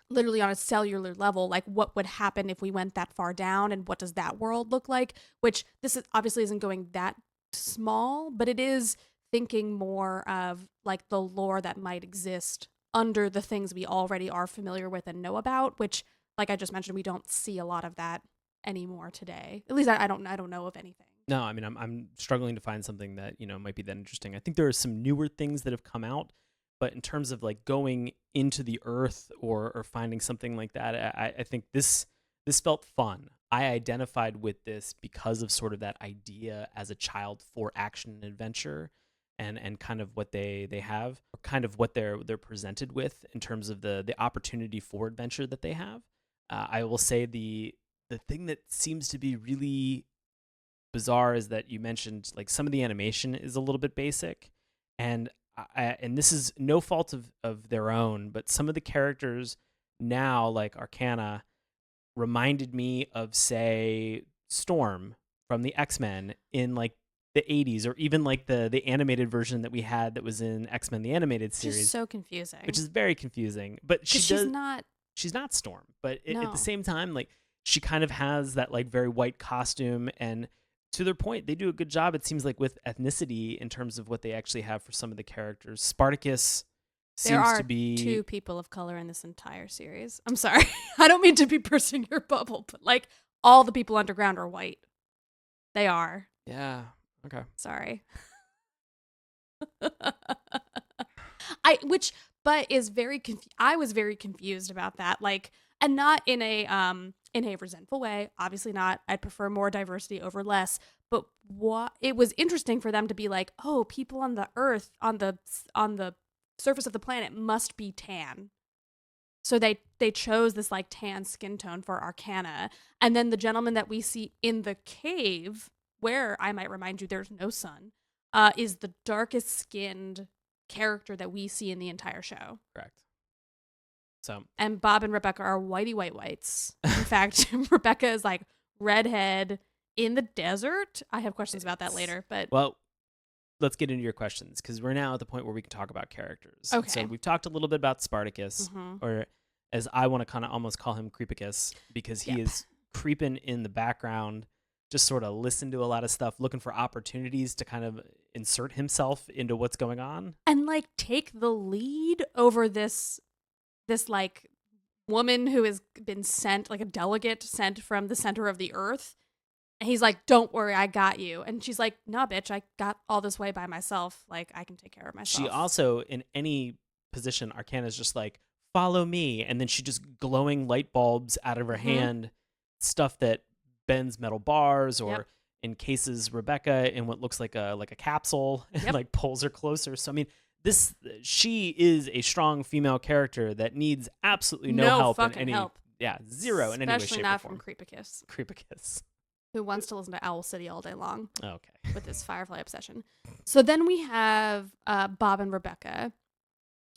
literally on a cellular level, like what would happen if we went that far down, and what does that world look like? Which this is obviously isn't going that small, but it is thinking more of like the lore that might exist under the things we already are familiar with and know about, which, like I just mentioned, we don't see a lot of that anymore today. At least I don't know of anything. No, I mean, I'm struggling to find something that, might be that interesting. I think there are some newer things that have come out, but in terms of like going into the earth or finding something like that, I think this felt fun. I identified with this because of sort of that idea as a child for action and adventure, and kind of what they have, or kind of what they're presented with in terms of the opportunity for adventure that they have. I will say the thing that seems to be really bizarre is that you mentioned like some of the animation is a little bit basic, and and this is no fault of their own, but some of the characters now, like Arcana, reminded me of, say, Storm from the X-Men in like the 80s, or even like the animated version that we had that was in X-Men the animated series. Which is so confusing. Which is very confusing. But she's not Storm, but at the same time, like, she kind of has that like very white costume, and to their point, they do a good job, it seems like, with ethnicity in terms of what they actually have for some of the characters. Spartacus seems to be... There are 2 people of color in this entire series. I'm sorry. I don't mean to be bursting your bubble, but like all the people underground are white. They are. Yeah. Okay. Sorry. I was very confused about that. Like, and not in a resentful way. Obviously not. I'd prefer more diversity over less. But it was interesting for them to be like, oh, people on the Earth, on the surface of the planet must be tan. So they chose this like tan skin tone for Arcana. And then the gentleman that we see in the cave, where I might remind you there's no sun, is the darkest skinned character that we see in the entire show. Correct. So, and Bob and Rebecca are whites. In fact, Rebecca is like redhead in the desert. I have questions about that later, but well, let's get into your questions, because we're now at the point where we can talk about characters. Okay. So we've talked a little bit about Spartacus, or as I want to kind of almost call him, Creepicus, because he is creeping in the background, just sort of listen to a lot of stuff, looking for opportunities to kind of insert himself into what's going on. And like take the lead over this like woman who has been sent, like a delegate sent from the center of the earth. And he's like, don't worry, I got you. And she's like, nah, bitch, I got all this way by myself. Like, I can take care of myself. She also, in any position, Arcana's just like, follow me. And then she just glowing light bulbs out of her hand, stuff that bends metal bars, or encases Rebecca in what looks like a capsule, and like pulls her closer. So, I mean, she is a strong female character that needs absolutely no help in any help. Yeah, zero in any way, shape, especially not or form. from Creepicus. Creepicus, who wants to listen to Owl City all day long. Okay. With his Firefly obsession. So then we have Bob and Rebecca.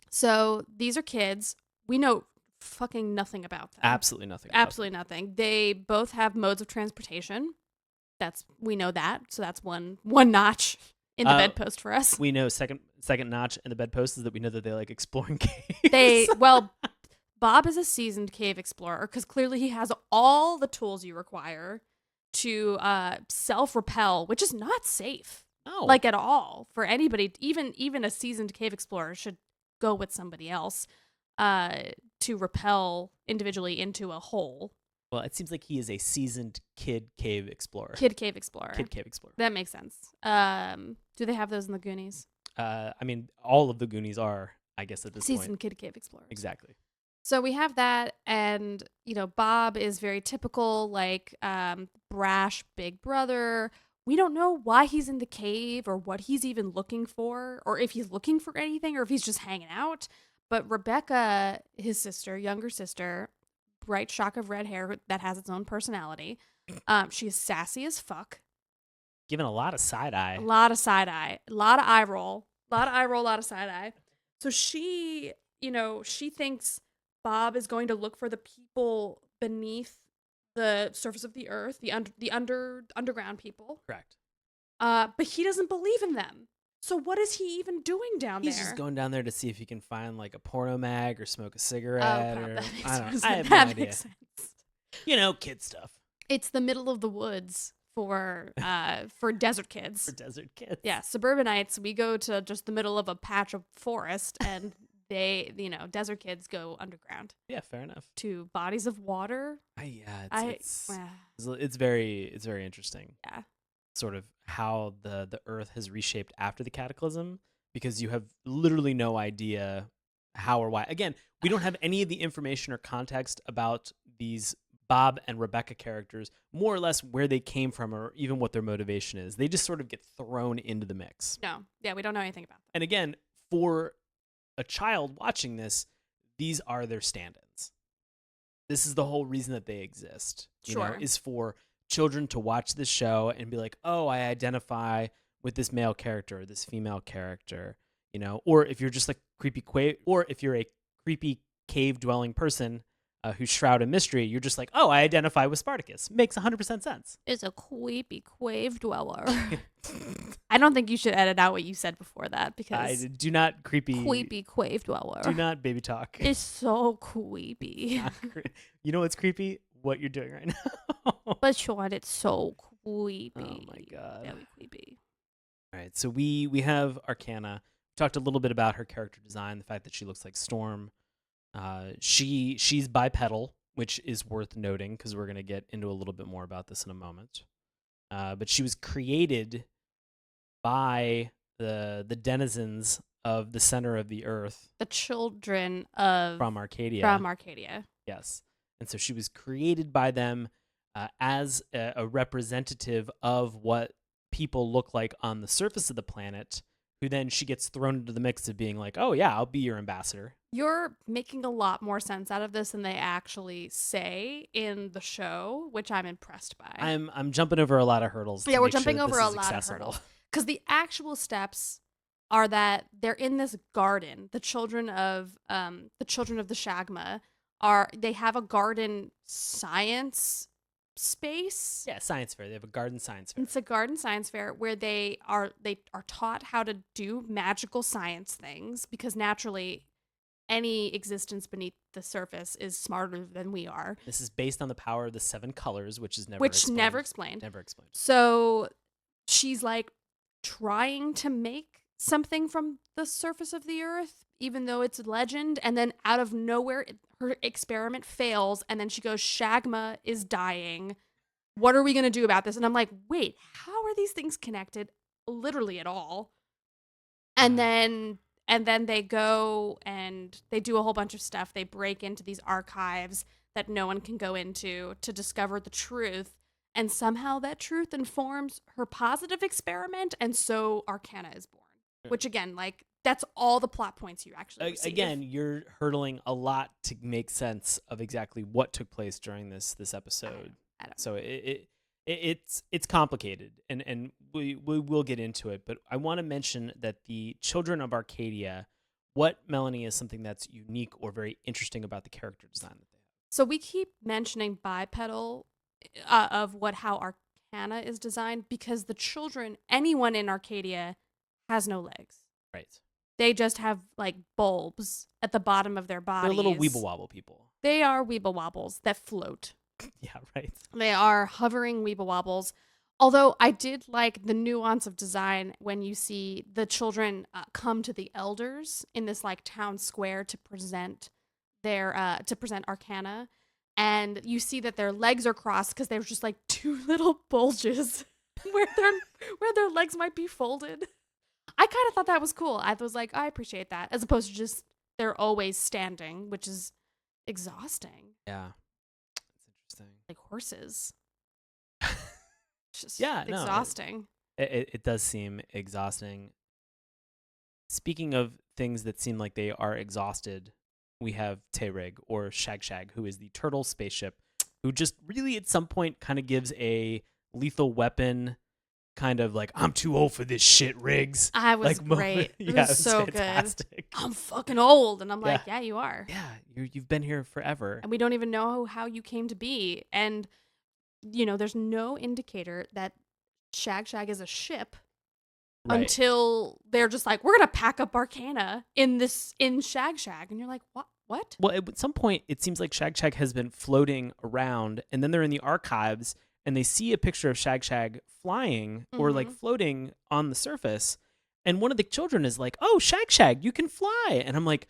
So these are kids. We know fucking nothing about them. Absolutely nothing. Absolutely nothing. They both have modes of transportation. We know that. So that's one notch in the bedpost for us. We know second notch in the bedpost is that we know that they like exploring caves. Bob is a seasoned cave explorer, because clearly he has all the tools you require to self-repel, which is not safe. No. Like at all for anybody. Even a seasoned cave explorer should go with somebody else to repel individually into a hole. Well, it seems like he is a seasoned kid cave explorer. Kid cave explorer. That makes sense. Do they have those in the Goonies? I mean, all of the Goonies are, I guess, at this point. Seasoned kid cave explorer. Exactly. So we have that, and Bob is very typical, like brash big brother. We don't know why he's in the cave or what he's even looking for, or if he's looking for anything, or if he's just hanging out. But Rebecca, his sister, younger sister, bright shock of red hair that has its own personality. She's sassy as fuck. Given a lot of side eye. A lot of side eye. A lot of eye roll. A lot of eye roll, a lot of side eye. So she, she thinks Bob is going to look for the people beneath the surface of the earth, the underground people. Correct. But he doesn't believe in them. So what is he even doing down there? He's just going down there to see if he can find like a porno mag or smoke a cigarette. Okay, Or, that makes I don't know. sense. I have That no idea. makes sense. Kid stuff It's the middle of the woods for desert kids. for desert kids. Yeah, suburbanites, we go to just the middle of a patch of forest, and they, desert kids go underground Yeah, fair enough. to bodies of water. It's very interesting. Yeah. Sort of how the earth has reshaped after the cataclysm, because you have literally no idea how or why. Again, we don't have any of the information or context about these Bob and Rebecca characters, more or less where they came from or even what their motivation is. They just sort of get thrown into the mix. No, yeah, we don't know anything about them. And again, for a child watching this, these are their stand-ins. This is the whole reason that they exist. Sure. Is for children to watch this show and be like, oh, I identify with this male character or this female character, or if you're just like or if you're a creepy cave-dwelling person who's shrouded in mystery, you're just like, oh, I identify with Spartacus. Makes 100% sense. Is a creepy cave dweller. I don't think you should edit out what you said before that, I because do not creepy cave dweller. Do not baby talk. It's so creepy. You know what's creepy? What you're doing right now. But Sean, it's so creepy. Oh my god. Very creepy. All right, so we have Arcana. We talked a little bit about her character design, the fact that she looks like Storm. She's bipedal, which is worth noting because we're going to get into a little bit more about this in a moment. But she was created by the denizens of the center of the earth. The children of From Arcadia. From Arcadia. Yes. And so she was created by them as a representative of what people look like on the surface of the planet, who then she gets thrown into the mix of being like, oh, yeah, I'll be your ambassador. You're making a lot more sense out of this than they actually say in the show, which I'm impressed by. I'm jumping over a lot of hurdles. Yeah, to we're make sure jumping that over this a is lot accessible. of hurdles. Because the actual steps are that they're in this garden. The children of the Shagma they have a garden science space. Yeah, science fair. They have a garden science fair. It's a garden science fair where they are taught how to do magical science things, because naturally any existence beneath the surface is smarter than we are. This is based on the power of the 7 colors, which is never explained. Never explained. So she's like trying to make something from the surface of the earth, even though it's legend, and then out of nowhere her experiment fails, and then she goes, Shagma is dying. What are we going to do about this? And I'm like, wait, how are these things connected literally at all? And then they go and they do a whole bunch of stuff. They break into these archives that no one can go into to discover the truth. And somehow that truth informs her positive experiment. And so Arcana is born. Which, again, like, that's all the plot points you actually receive. Again, you're hurtling a lot to make sense of exactly what took place during this episode. I don't So it's complicated, and we will get into it. But I want to mention that the children of Arcadia, what, Melanie, is something that's unique or very interesting about the character design that they have? So we keep mentioning bipedal of how Arcana is designed, because the children, anyone in Arcadia, has no legs. Right. They just have like bulbs at the bottom of their bodies. They're little weeble wobble people. They are weeble wobbles that float. Yeah, right. They are hovering weeble wobbles. Although I did like the nuance of design when you see the children come to the elders in this like town square to present Arcana, and you see that their legs are crossed because there's just like 2 little bulges where their legs might be folded. I kind of thought that was cool. I was like, I appreciate that, as opposed to just they're always standing, which is exhausting. Yeah, it's interesting. Like horses. It's just exhausting. No, it does seem exhausting. Speaking of things that seem like they are exhausted, we have Terig, or Shag, who is the turtle spaceship, who just really at some point kind of gives a lethal weapon kind of like, I'm too old for this shit, Riggs. I was like, great. It was so fantastic. good. I'm fucking old. And I'm like, yeah, you are. Yeah, you've been here forever. And we don't even know how you came to be. And, there's no indicator that Shag is a ship until they're just like, we're going to pack up Arcana in Shag. And you're like, what? Well, at some point, it seems like Shag has been floating around, and then they're in the archives, and they see a picture of Shag flying or like floating on the surface, and one of the children is like, "Oh, Shag, you can fly!" And I'm like,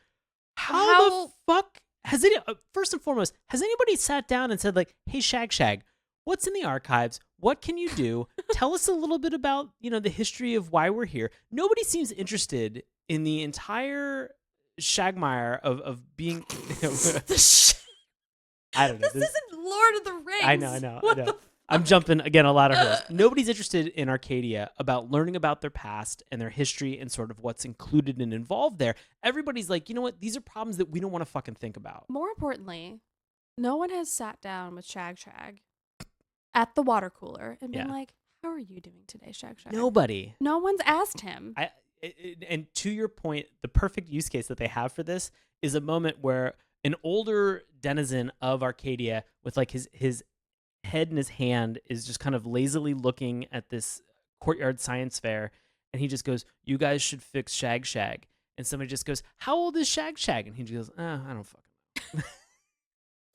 "How the fuck has it?" First and foremost, has anybody sat down and said like, "Hey, Shag, what's in the archives? What can you do? Tell us a little bit about the history of why we're here." Nobody seems interested in the entire Shagmire of being. I don't know. This isn't Lord of the Rings. I know. I'm jumping again a lot of hurdles. Nobody's interested in Arcadia about learning about their past and their history and sort of what's included and involved there. Everybody's like, you know what? These are problems that we don't want to fucking think about. More importantly, no one has sat down with Shag at the water cooler and been like, how are you doing today, Shag? Nobody. No one's asked him. And to your point, the perfect use case that they have for this is a moment where an older denizen of Arcadia with like his head in his hand is just kind of lazily looking at this courtyard science fair, and he just goes, "You guys should fix Shag." And somebody just goes, "How old is Shag?" And he just goes, I don't fucking know.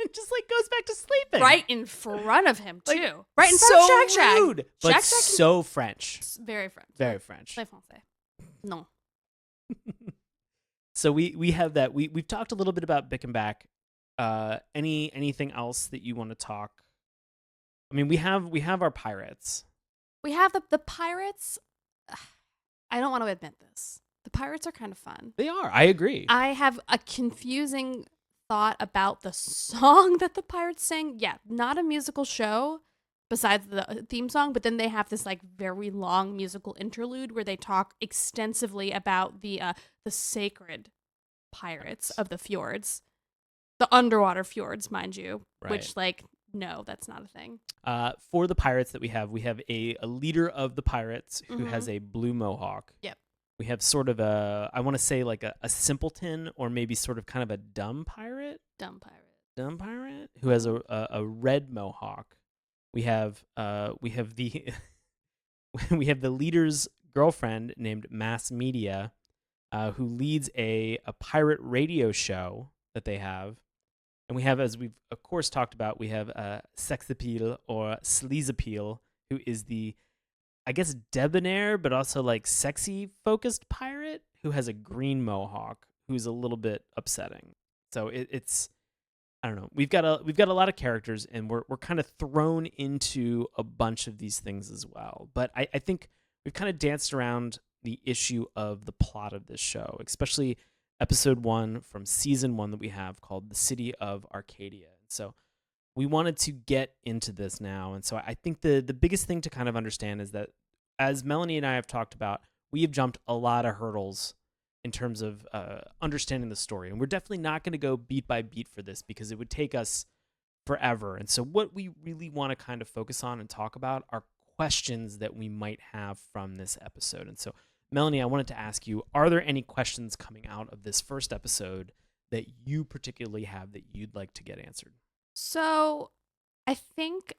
And just like goes back to sleeping. Right in front of him too. Like, right in front of Shag. Rude, but so French. Very French. Very French. Très français. No. So we have that. We've talked a little bit about Bickenback. Anything else that you want to talk? I mean, we have our pirates. We have the pirates. I don't want to admit this. The pirates are kind of fun. They are. I agree. I have a confusing thought about the song that the pirates sing. Yeah, not a musical show besides the theme song, but then they have this like very long musical interlude where they talk extensively about the sacred pirates of the fjords, the underwater fjords, mind you, which like, no, that's not a thing. For the pirates that we have a leader of the pirates who has a blue mohawk. Yep. We have sort of I want to say like a simpleton, or maybe sort of kind of a dumb pirate who has a red mohawk. We have the we have the leader's girlfriend named Mass Media, who leads a pirate radio show that they have. And we have, as we've of course talked about, we have Sex Appeal or Sleaze Appeal, who is the, I guess, debonair but also like sexy focused pirate who has a green mohawk, who's a little bit upsetting. So it's I don't know. We've got a lot of characters, and we're kind of thrown into a bunch of these things as well. But I think we've kind of danced around the issue of the plot of this show, especially episode 1 from season 1 that we have called The City of Arcadia. So we wanted to get into this now. And so I think the biggest thing to kind of understand is that, as Melanie and I have talked about, we have jumped a lot of hurdles in terms of understanding the story. And we're definitely not going to go beat by beat for this because it would take us forever. And so what we really want to kind of focus on and talk about are questions that we might have from this episode. And so, Melanie, I wanted to ask you, are there any questions coming out of this first episode that you particularly have that you'd like to get answered? So I think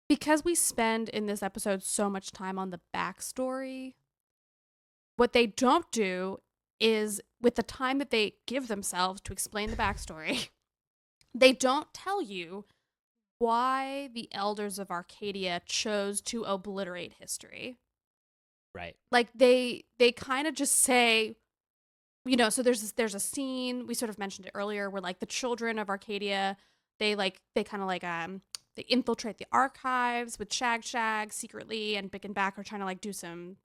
because we spend in this episode so much time on the backstory, what they don't do is, with the time that they give themselves to explain the backstory, they don't tell you why the elders of Arcadia chose to obliterate history. Right. Like they kind of just say, so there's a scene, we sort of mentioned it earlier, where like the children of Arcadia, they infiltrate the archives with Shag secretly, and Bickenback are trying to like do some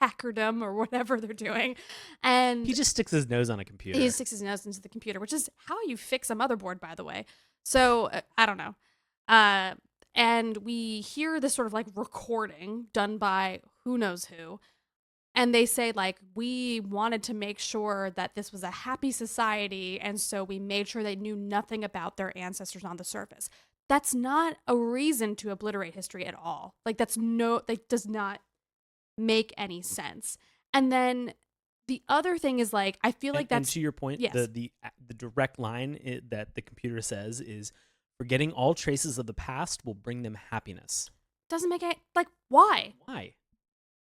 hackerdom or whatever they're doing. And he just sticks his nose on a computer. He sticks his nose into the computer, which is how you fix a motherboard, by the way. So I don't know. And we hear this sort of like recording done by who knows who. And they say, like, we wanted to make sure that this was a happy society, and so we made sure they knew nothing about their ancestors on the surface. That's not a reason to obliterate history at all. Like, that does not make any sense. And then the other thing is, like, I feel like and that's... to your point, Yes. the direct line that the computer says is, forgetting all traces of the past will bring them happiness. Doesn't make it... Like, why? Why?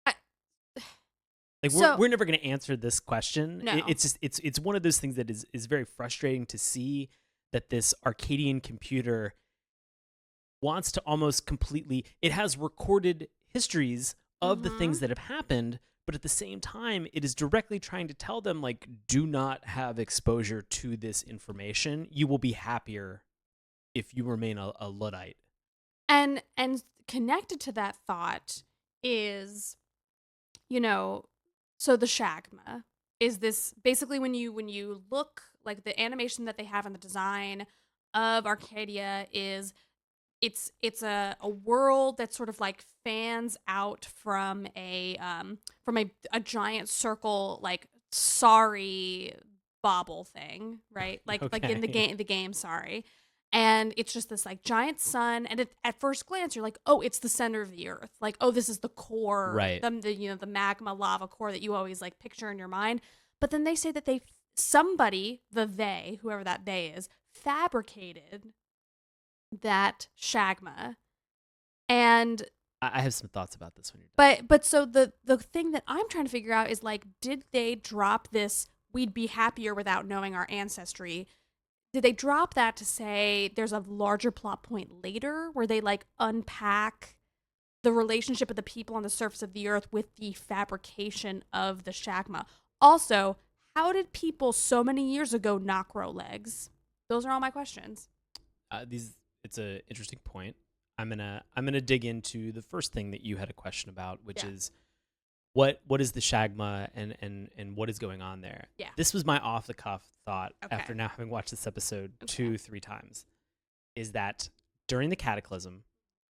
I- Like, So- we're never going to answer this question. No. It's just it's one of those things that is very frustrating to see, that this Arcadian computer wants to almost completely... It has recorded histories of the things that have happened, but at the same time, it is directly trying to tell them, like, do not have exposure to this information. You will be happier if you remain a Luddite. And connected to that thought is, you know, so the Shagma is this basically when you look, like, the animation that they have in the design of Arcadia is it's a world that sort of like fans out from a giant circle, like, sorry bobble thing, right? Like in the game, sorry. And it's just this, like, giant sun, and at first glance you're like, oh, it's the center of the earth. Like, oh, this is the core, Right. the magma lava core that you always, like, picture in your mind. But then they say that somebody, whoever that they is, fabricated that Shagma. And I have some thoughts about this when you're done. but so the thing that I'm trying to figure out is, like, did they drop this we'd be happier without knowing our ancestry? Did they drop that to say there's a larger plot point later where they, like, unpack the relationship of the people on the surface of the earth with the fabrication of the Shagma? Also, how did people so many years ago not grow legs? Those are all my questions. It's an interesting point. I'm gonna dig into the first thing that you had a question about, which is what is the Shagma and what is going on there. Yeah. This was my off the cuff thought Okay. after now having watched this episode 2-3 times, is that during the Cataclysm,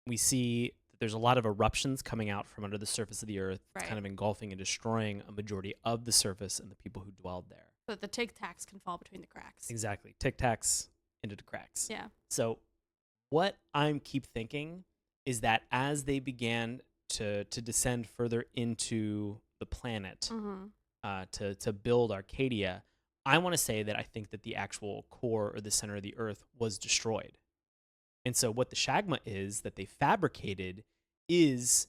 we see that there's a lot of eruptions coming out from under the surface of the earth, kind of engulfing and destroying a majority of the surface and the people who dwelled there. So that the Tic Tacs can fall between the cracks. Exactly. Tic Tacs into the cracks. Yeah. So what I keep thinking is that as they began to descend further into the planet, to build Arcadia, I want to say that I think that the actual core or the center of the earth was destroyed. And so what the Shagma is that they fabricated is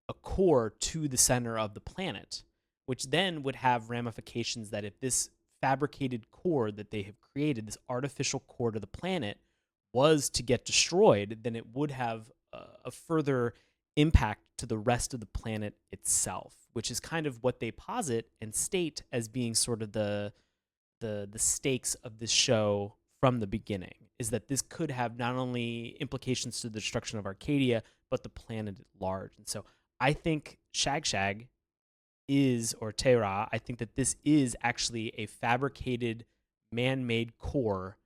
a core to the center of the planet, which then would have ramifications that if this fabricated core that they have created, this artificial core to the planet, was to get destroyed, then it would have a further impact to the rest of the planet itself, which is kind of what they posit and state as being sort of the stakes of this show from the beginning, is that this could have not only implications to the destruction of Arcadia, but the planet at large. And so I think Shag is, or Terra, I think that this is actually a fabricated man-made core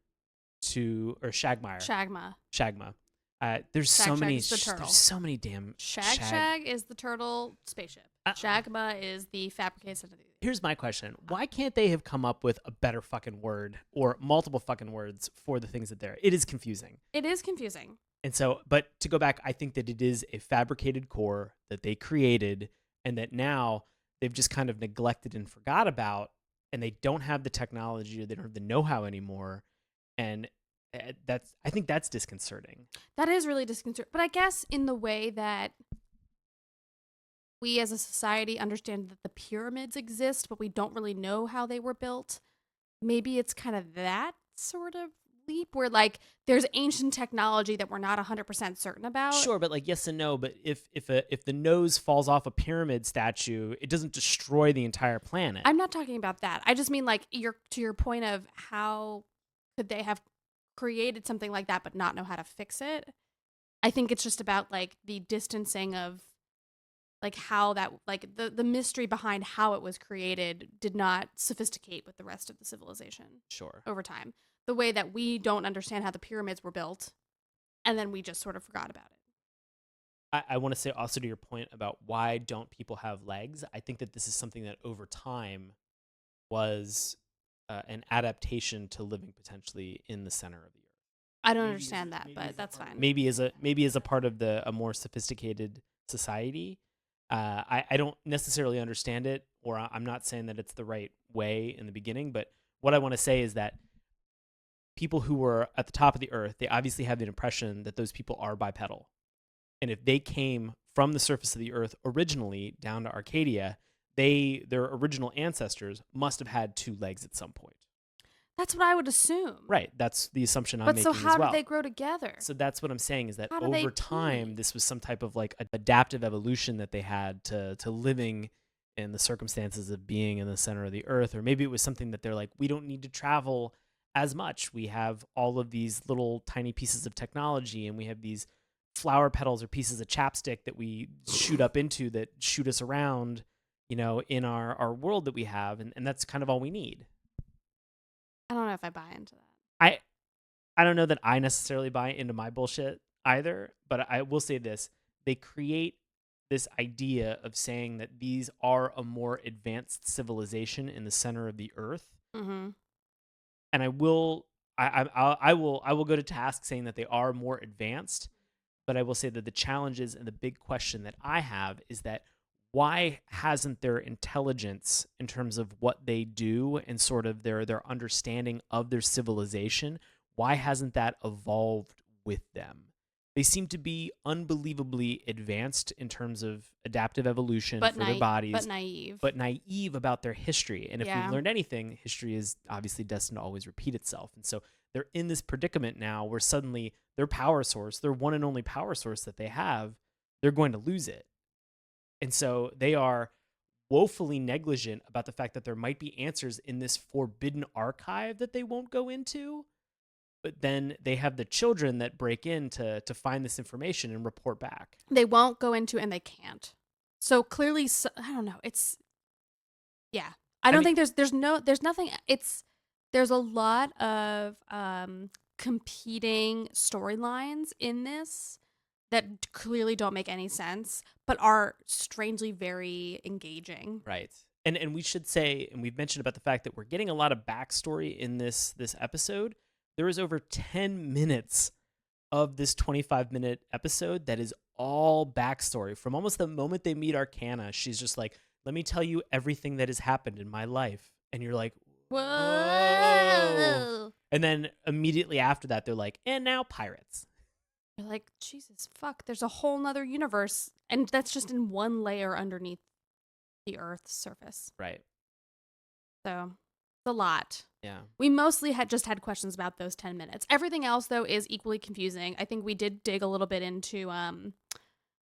to, or Shagma. There's so many. is the turtle. There's so many damn. Shag is the turtle spaceship. Shagma is the fabricated center of the earth. Here's my question: why can't they have come up with a better fucking word or multiple fucking words for the things that they're? It is confusing. It is confusing. And so, but to go back, I think that it is a fabricated core that they created, and that now they've just kind of neglected and forgot about, and they don't have the technology or they don't have the know-how anymore. And I think that's disconcerting. That is really disconcerting. But I guess in the way that we as a society understand that the pyramids exist, but we don't really know how they were built, maybe it's kind of that sort of leap where, like, there's ancient technology that we're not 100% certain about. Sure, but like yes and no. But if the nose falls off a pyramid statue, it doesn't destroy the entire planet. I'm not talking about that. I just mean, like, to your point of how could they have created something like that but not know how to fix it. I think it's just about, like, the distancing of, like, how that, like, the mystery behind how it was created did not sophisticate with the rest of the civilization. Sure. Over time. The way that we don't understand how the pyramids were built, and then we just sort of forgot about it. I want to say also to your point about why don't people have legs. I think that this is something that over time was an adaptation to living potentially in the center of the earth. I don't understand that, but that's fine. Maybe as a part of a more sophisticated society. I don't necessarily understand it, or I'm not saying that it's the right way in the beginning. But what I want to say is that people who were at the top of the earth, they obviously have the impression that those people are bipedal. And if they came from the surface of the earth originally down to Arcadia, their original ancestors must have had 2 legs at some point. That's what I would assume. Right. That's the assumption I'm But making so as how well. did they grow together? So that's what I'm saying is that How do they over time, pee? this was some type of like adaptive evolution that they had to living in the circumstances of being in the center of the earth. Or maybe it was something that they're like, we don't need to travel as much. We have all of these little tiny pieces of technology, and we have these flower petals or pieces of chapstick that we shoot up into that shoot us around, in our world that we have. And that's kind of all we need. I don't know if I buy into that. I don't know that I necessarily buy into my bullshit either, but I will say this. They create this idea of saying that these are a more advanced civilization in the center of the earth. Mm-hmm. And I will go to task saying that they are more advanced, but I will say that the challenges and the big question that I have is that why hasn't their intelligence in terms of what they do and sort of their understanding of their civilization, why hasn't that evolved with them? They seem to be unbelievably advanced in terms of adaptive evolution for their bodies. But naive about their history. And if we've learned anything, history is obviously destined to always repeat itself. And so they're in this predicament now where suddenly their power source, their one and only power source that they have, they're going to lose it. And so they are woefully negligent about the fact that there might be answers in this forbidden archive that they won't go into. But then they have the children that break in to find this information and report back. They won't go into and they can't. So clearly, I don't know. I don't think there's nothing. There's a lot of competing storylines in this that clearly don't make any sense, but are strangely very engaging. Right. And we should say, and we've mentioned about the fact that we're getting a lot of backstory in this episode. There is over 10 minutes of this 25-minute episode that is all backstory. From almost the moment they meet Arcana, she's just like, let me tell you everything that has happened in my life. And you're like, whoa. And then immediately after that, they're like, and now pirates. You're like, Jesus, fuck, there's a whole nother universe. And that's just in one layer underneath the Earth's surface. Right. So, it's a lot. Yeah. We mostly had questions about those 10 minutes. Everything else, though, is equally confusing. I think we did dig a little bit into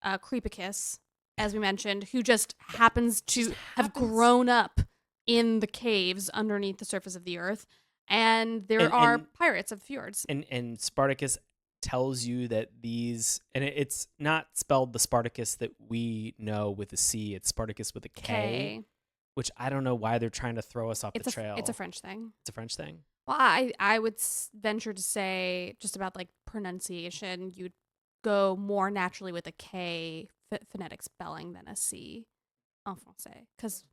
Creepicus, as we mentioned, who just happens to have grown up in the caves underneath the surface of the Earth. And there are pirates of fjords. And Spartacus tells you that these, and it's not spelled the Spartacus that we know with a C, it's Spartacus with a K. Which I don't know why they're trying to throw us off the trail. It's a French thing. It's a French thing? Well, I would venture to say, just about like pronunciation, you'd go more naturally with a K phonetic spelling than a C en français. Just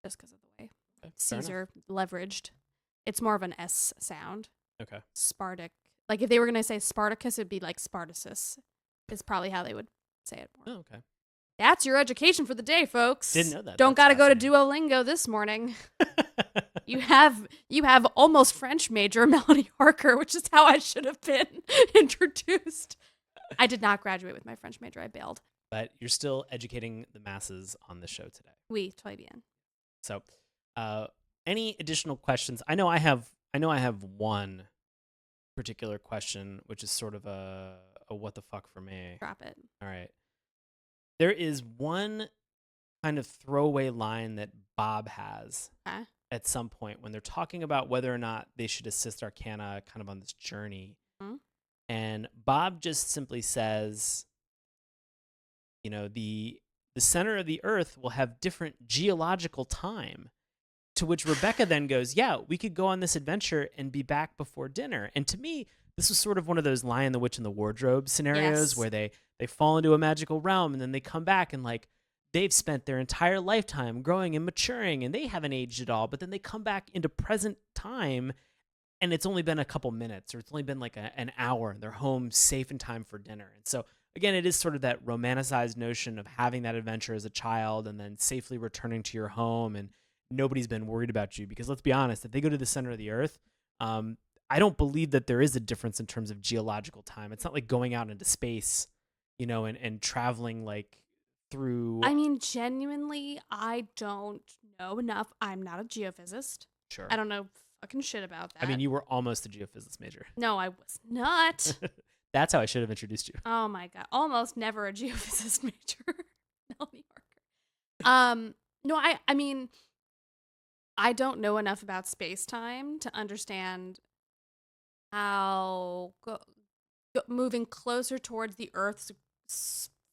because of the way C's are leveraged. It's more of an S sound. Okay. Spartak. Like if they were going to say Spartacus, it'd be like Spartacus. Is probably how they would say it more. Oh, okay. That's your education for the day, folks. Didn't know that. Don't got to go to Duolingo this morning. You have almost French major Melanie Harker, which is how I should have been introduced. I did not graduate with my French major. I bailed. But you're still educating the masses on the show today. Oui, très bien. So, any additional questions? I know I have one particular question, which is sort of a what the fuck for me. Drop it. All right. There is one kind of throwaway line that Bob has at some point when they're talking about whether or not they should assist Arcana kind of on this journey. Mm-hmm. And Bob just simply says, the center of the earth will have different geological time. To which Rebecca then goes, yeah, we could go on this adventure and be back before dinner. And to me, this was sort of one of those Lion, the Witch, and the Wardrobe scenarios where they they fall into a magical realm and then they come back and like they've spent their entire lifetime growing and maturing and they haven't aged at all, but then they come back into present time and it's only been a couple minutes or it's only been like an hour and they're home safe in time for dinner. And so again, it is sort of that romanticized notion of having that adventure as a child and then safely returning to your home and nobody's been worried about you. Because let's be honest, if they go to the center of the earth, I don't believe that there is a difference in terms of geological time. It's not like going out into space, you know, and traveling like through. I mean, genuinely, I don't know enough. I'm not a geophysicist. Sure. I don't know fucking shit about that. I mean, you were almost a geophysics major. No, I was not. That's how I should have introduced you. Oh my god, almost never a geophysicist major. Melanie Harker. No, I mean, I don't know enough about space-time to understand how moving closer towards the Earth's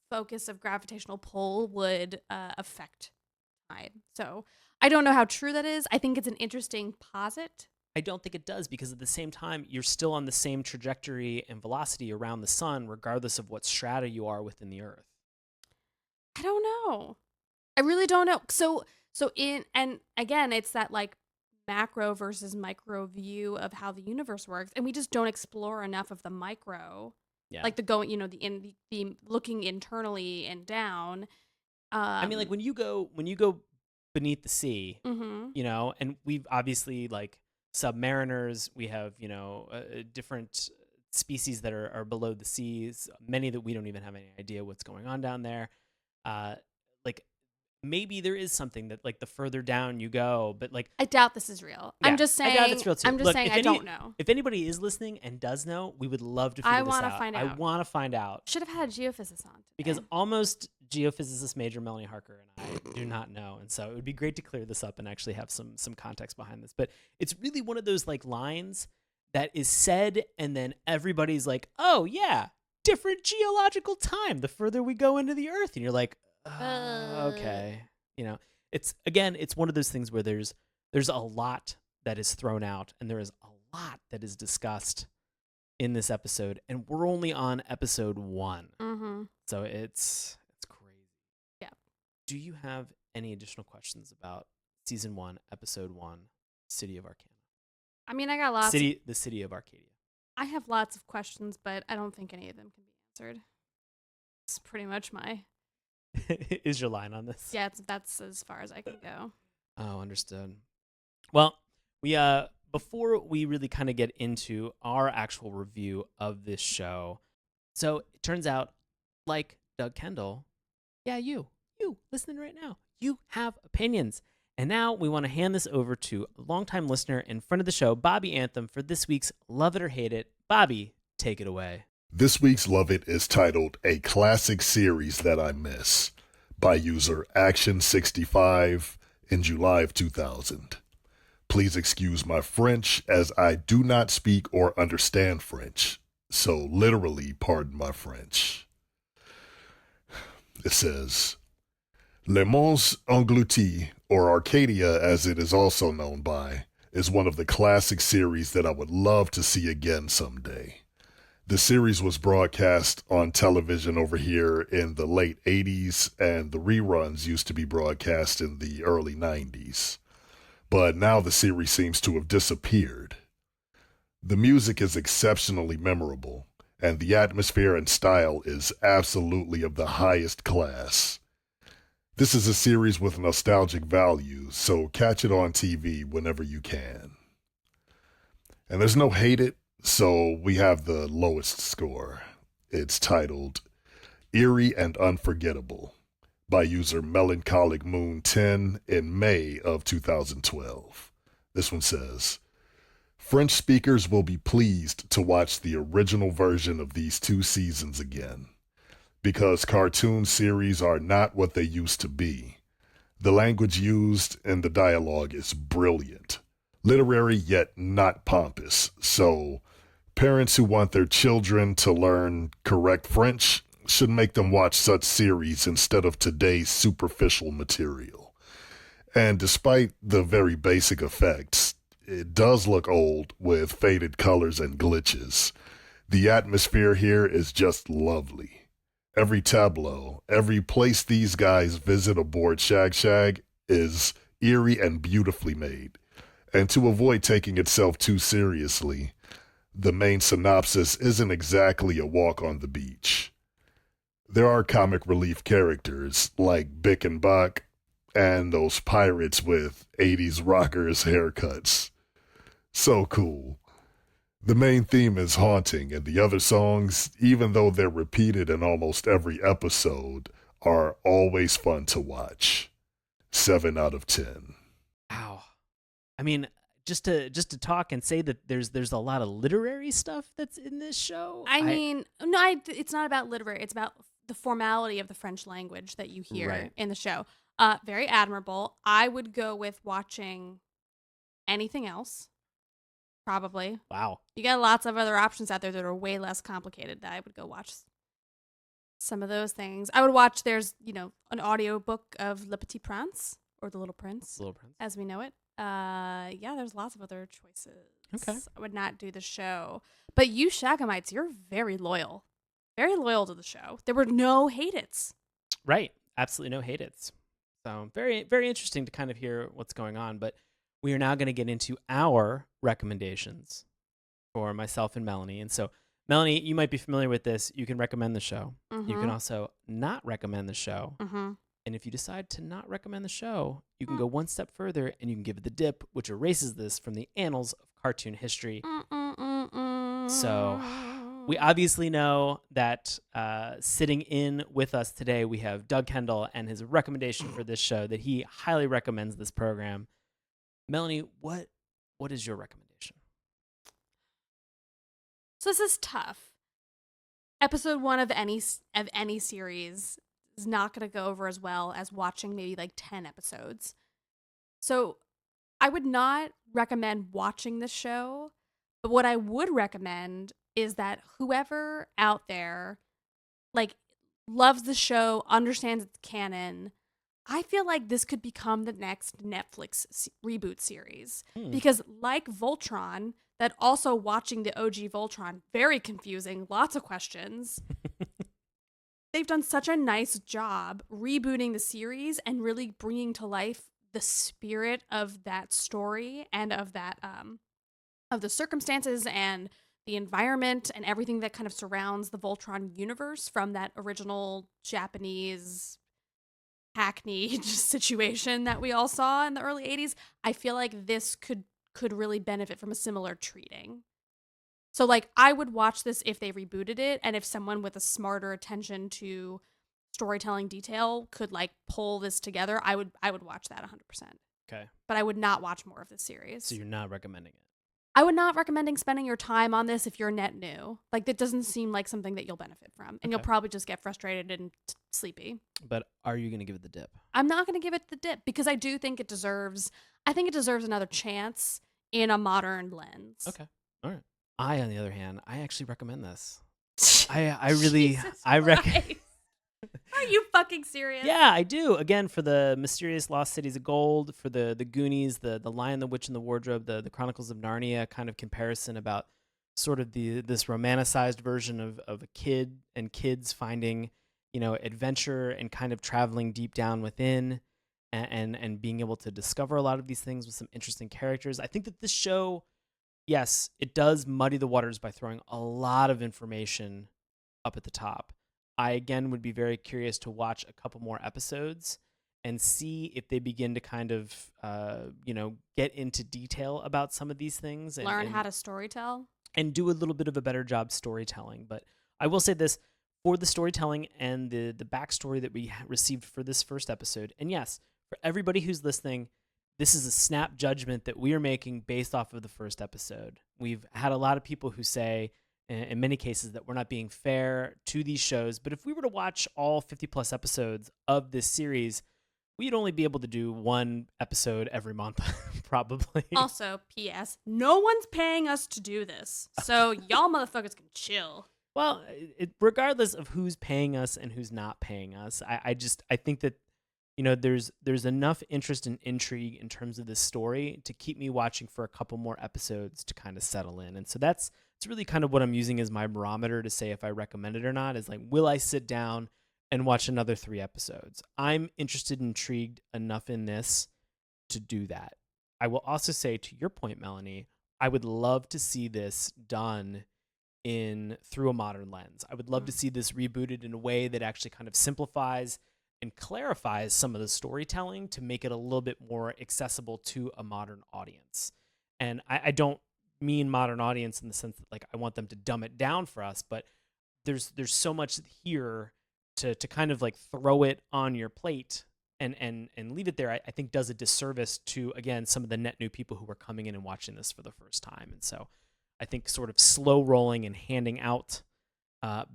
focus of gravitational pull would affect time. So I don't know how true that is. I think it's an interesting posit. I don't think it does because at the same time, you're still on the same trajectory and velocity around the sun, regardless of what strata you are within the Earth. I don't know. I really don't know. So and again, it's that like macro versus micro view of how the universe works, and we just don't explore enough of the micro. Yeah. Like the looking internally and down. I mean, like when you go beneath the sea, you know, and we've obviously like submariners, we have, you know, different species that are below the seas, many that we don't even have any idea what's going on down there. Like maybe there is something that like the further down you go, but like I doubt this is real. Yeah, I'm just saying. I doubt it's real too. I'm just Look, saying I don't know. If anybody is listening and does know, we would love to figure I this want out. to find out. I want to find out. Should have had a geophysicist on today. Because almost geophysicist major Melanie Harker and I do not know. And so it would be great to clear this up and actually have some context behind this. But it's really one of those like lines that is said and then everybody's like, oh yeah, different geological time the further we go into the Earth. And you're like, okay. You know, it's one of those things where there's a lot that is thrown out and there is a lot that is discussed in this episode. And we're only on episode 1. Mm-hmm. So it's crazy. Yeah. Do you have any additional questions about season 1, episode 1, City of Arcana? I mean, I got lots. The city of Arcadia. I have lots of questions, but I don't think any of them can be answered. It's pretty much my. Is your line on this? Yeah, that's as far as I can go. Oh, understood. Well, we before we really kind of get into our actual review of this show, so it turns out, like Doug Kendall, yeah, you listening right now, you have opinions. And now we want to hand this over to a longtime listener and friend of the show, Bobby Anthem, for this week's Love It or Hate It. Bobby, take it away. This week's Love It is titled A Classic Series That I Miss by user Action65 in July of 2000. Please excuse my French as I do not speak or understand French, so literally pardon my French. It says, Le Mons Englouti, or Arcadia as it is also known by, is one of the classic series that I would love to see again someday. The series was broadcast on television over here in the late 80s, and the reruns used to be broadcast in the early 90s. But now the series seems to have disappeared. The music is exceptionally memorable, and the atmosphere and style is absolutely of the highest class. This is a series with nostalgic value, so catch it on TV whenever you can. And there's no hate it, so we have the lowest score. It's titled Eerie and Unforgettable by user Melancholic Moon 10 in May of 2012. This one says, French speakers will be pleased to watch the original version of these 2 seasons again, because cartoon series are not what they used to be. The language used in the dialogue is brilliant, literary yet not pompous, so parents who want their children to learn correct French should make them watch such series instead of today's superficial material. And despite the very basic effects, it does look old with faded colors and glitches. The atmosphere here is just lovely. Every tableau, every place these guys visit aboard Shag is eerie and beautifully made. And to avoid taking itself too seriously, the main synopsis isn't exactly a walk on the beach. There are comic relief characters like Bick and Buck and those pirates with 80s rockers haircuts. So cool. The main theme is haunting, and the other songs, even though they're repeated in almost every episode, are always fun to watch. 7 out of 10. Wow. I mean, just to talk and say that there's a lot of literary stuff that's in this show. It's not about literary. It's about the formality of the French language that you hear in the show. Very admirable. I would go with watching anything else. Probably. Wow. You got lots of other options out there that are way less complicated. That I would go watch some of those things. I would watch, there's, an audio book of Le Petit Prince, or The Little Prince, as we know it. There's lots of other choices. Okay. I would not do the show. But you Shagamites, you're very loyal. Very loyal to the show. There were no hate-its. Right. Absolutely no hate-its. So very, very interesting to kind of hear what's going on. But we are now going to get into our recommendations for myself and Melanie. And so, Melanie, you might be familiar with this. You can recommend the show. Mm-hmm. You can also not recommend the show. Mm-hmm. And if you decide to not recommend the show, you can go one step further and you can give it the dip, which erases this from the annals of cartoon history. So we obviously know that sitting in with us today, we have Doug Kendall and his recommendation for this show that he highly recommends this program. Melanie, what is your recommendation? So this is tough. Episode 1 of any series is not going to go over as well as watching maybe like 10 episodes. So I would not recommend watching this show, but what I would recommend is that whoever out there loves the show, understands its canon, I feel like this could become the next Netflix reboot series. Because like Voltron, that also watching the OG Voltron, very confusing, lots of questions. They've done such a nice job rebooting the series and really bringing to life the spirit of that story and of that of the circumstances and the environment and everything that kind of surrounds the Voltron universe from that original Japanese hackneyed situation that we all saw in the early 80s. I feel like this could really benefit from a similar treating. So I would watch this if they rebooted it, and if someone with a smarter attention to storytelling detail could pull this together, I would watch that 100%. Okay. But I would not watch more of this series. So you're not recommending it? I would not recommend spending your time on this if you're net new. That doesn't seem like something that you'll benefit from. And you'll probably just get frustrated and sleepy. But are you going to give it the dip? I'm not going to give it the dip because I do think it deserves Okay. another chance in a modern lens. Okay. All right. I, on the other hand, I actually recommend this. I reckon. Are you fucking serious? Yeah, I do. Again, for the Mysterious Lost Cities of Gold, for the Goonies, the Lion, the Witch, and the Wardrobe, the Chronicles of Narnia kind of comparison about sort of this romanticized version of a kid and kids finding, adventure and kind of traveling deep down within and being able to discover a lot of these things with some interesting characters. I think that this show, yes, it does muddy the waters by throwing a lot of information up at the top. I, again, would be very curious to watch a couple more episodes and see if they begin to kind of, get into detail about some of these things. And learn how to storytell. And do a little bit of a better job storytelling. But I will say this, for the storytelling and the backstory that we received for this first episode, and yes, for everybody who's listening, this is a snap judgment that we are making based off of the first episode. We've had a lot of people who say, in many cases, that we're not being fair to these shows. But if we were to watch all 50 plus episodes of this series, we'd only be able to do one episode every month, probably. Also, P.S., no one's paying us to do this. So y'all motherfuckers can chill. Well, regardless of who's paying us and who's not paying us, I think that, there's enough interest and intrigue in terms of this story to keep me watching for a couple more episodes to kind of settle in. And so that's it's really kind of what I'm using as my barometer to say if I recommend it or not, is like, will I sit down and watch another 3 episodes? I'm interested and intrigued enough in this to do that. I will also say, to your point, Melanie, I would love to see this done through a modern lens. I would love to see this rebooted in a way that actually kind of simplifies and clarifies some of the storytelling to make it a little bit more accessible to a modern audience. And I don't mean modern audience in the sense that like I want them to dumb it down for us, but there's so much here to kind of like throw it on your plate and leave it there. I think does a disservice to, again, some of the net new people who are coming in and watching this for the first time. And so I think sort of slow rolling and handing out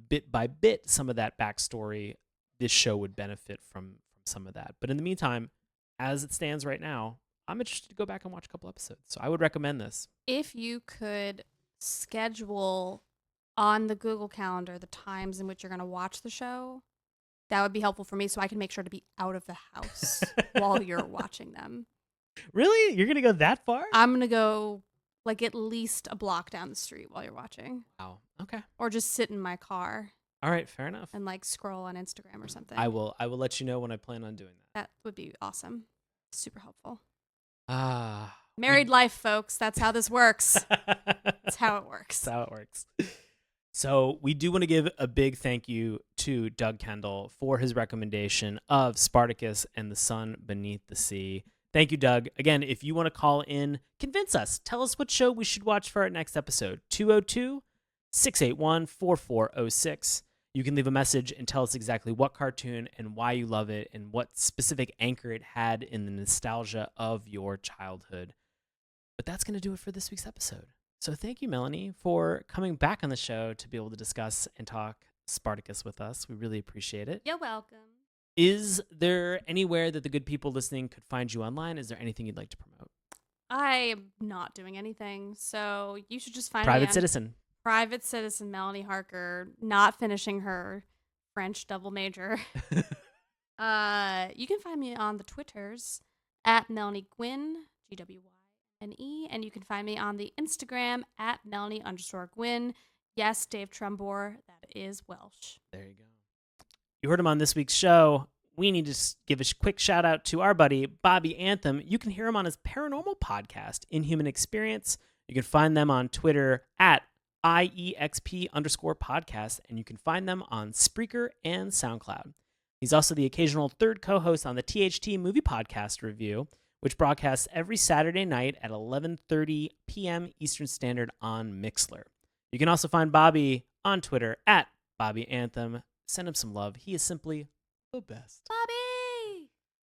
bit by bit some of that backstory, this show would benefit from some of that. But in the meantime, as it stands right now, I'm interested to go back and watch a couple episodes. So I would recommend this. If you could schedule on the Google Calendar the times in which you're going to watch the show, that would be helpful for me so I can make sure to be out of the house while you're watching them. Really? You're going to go that far? I'm going to go like at least a block down the street while you're watching. Wow. Okay. Or just sit in my car All right. Fair enough. and like scroll on Instagram or something. I will let you know when I plan on doing that. That would be awesome. Super helpful. Ah. Married life, folks. That's how this works. That's how it works. That's how it works. So we do want to give a big thank you to Doug Kendall for his recommendation of Spartacus and the Sun Beneath the Sea. Thank you, Doug. Again, if you want to call in, convince us. Tell us what show we should watch for our next episode. 202-681-4406. You can leave a message and tell us exactly what cartoon and why you love it and what specific anchor it had in the nostalgia of your childhood. But that's going to do it for this week's episode. So thank you, Melanie, for coming back on the show to be able to discuss and talk Spartacus with us. We really appreciate it. You're welcome. Is there anywhere that the good people listening could find you online? Is there anything you'd like to promote? I am not doing anything, so you should just find me Private on citizen. Private citizen Melanie Harker, not finishing her French double major. You can find me on the Twitters at Melanie Gwynn, GWYNE, and you can find me on the Instagram at Melanie_Gwynn. Yes, Dave Trumbore, that is Welsh. There you go. You heard him on this week's show. We need to give a quick shout out to our buddy, Bobby Anthem. You can hear him on his paranormal podcast, Inhuman Experience. You can find them on Twitter at IEXP_podcast, and you can find them on Spreaker and SoundCloud. He's also the occasional third co-host on the THT Movie Podcast Review, which broadcasts every Saturday night at 11:30 p.m. Eastern Standard on Mixlr. You can also find Bobby on Twitter at Bobby Anthem. Send him some love. He is simply the best. Bobby!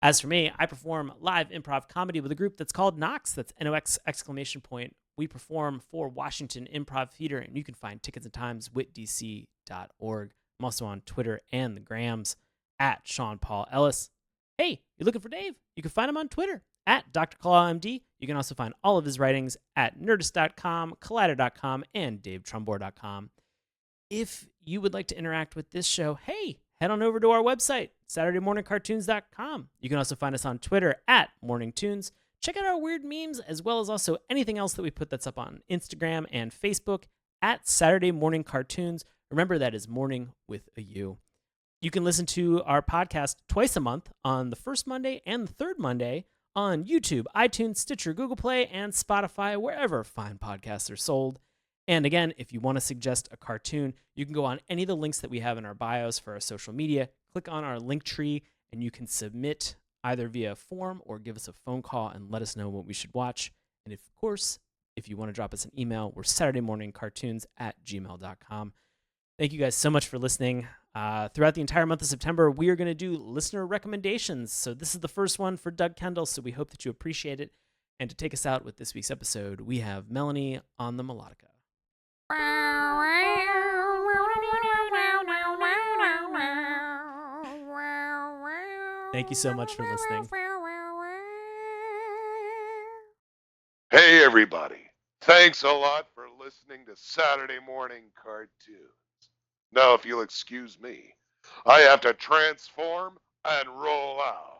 As for me, I perform live improv comedy with a group that's called Nox. That's NOX exclamation point. We perform for Washington Improv Theater, and you can find tickets and times witdc.org. I'm also on Twitter and the Grams at Sean Paul Ellis. Hey, you're looking for Dave? You can find him on Twitter at Dr. ClawMD. You can also find all of his writings at nerdist.com, collider.com, and davetrumbore.com. If you would like to interact with this show, hey, head on over to our website, SaturdayMorningCartoons.com. You can also find us on Twitter at MorningTunes. Check out our weird memes, as well as also anything else that we put that's up on Instagram and Facebook at Saturday Morning Cartoons. Remember, that is morning with a U. You can listen to our podcast twice a month on the first Monday and the third Monday on YouTube, iTunes, Stitcher, Google Play, and Spotify, wherever fine podcasts are sold. And again, if you want to suggest a cartoon, you can go on any of the links that we have in our bios for our social media, click on our link tree, and you can submit either via form or give us a phone call and let us know what we should watch. And of course, if you want to drop us an email, we're SaturdayMorningCartoons@gmail.com. Thank you guys so much for listening. Throughout the entire month of September, we are going to do listener recommendations. So this is the first one for Doug Kendall, so we hope that you appreciate it. And to take us out with this week's episode, we have Melanie on the melodica. Thank you so much for listening. Hey, everybody. Thanks a lot for listening to Saturday Morning Cartoons. Now, if you'll excuse me, I have to transform and roll out.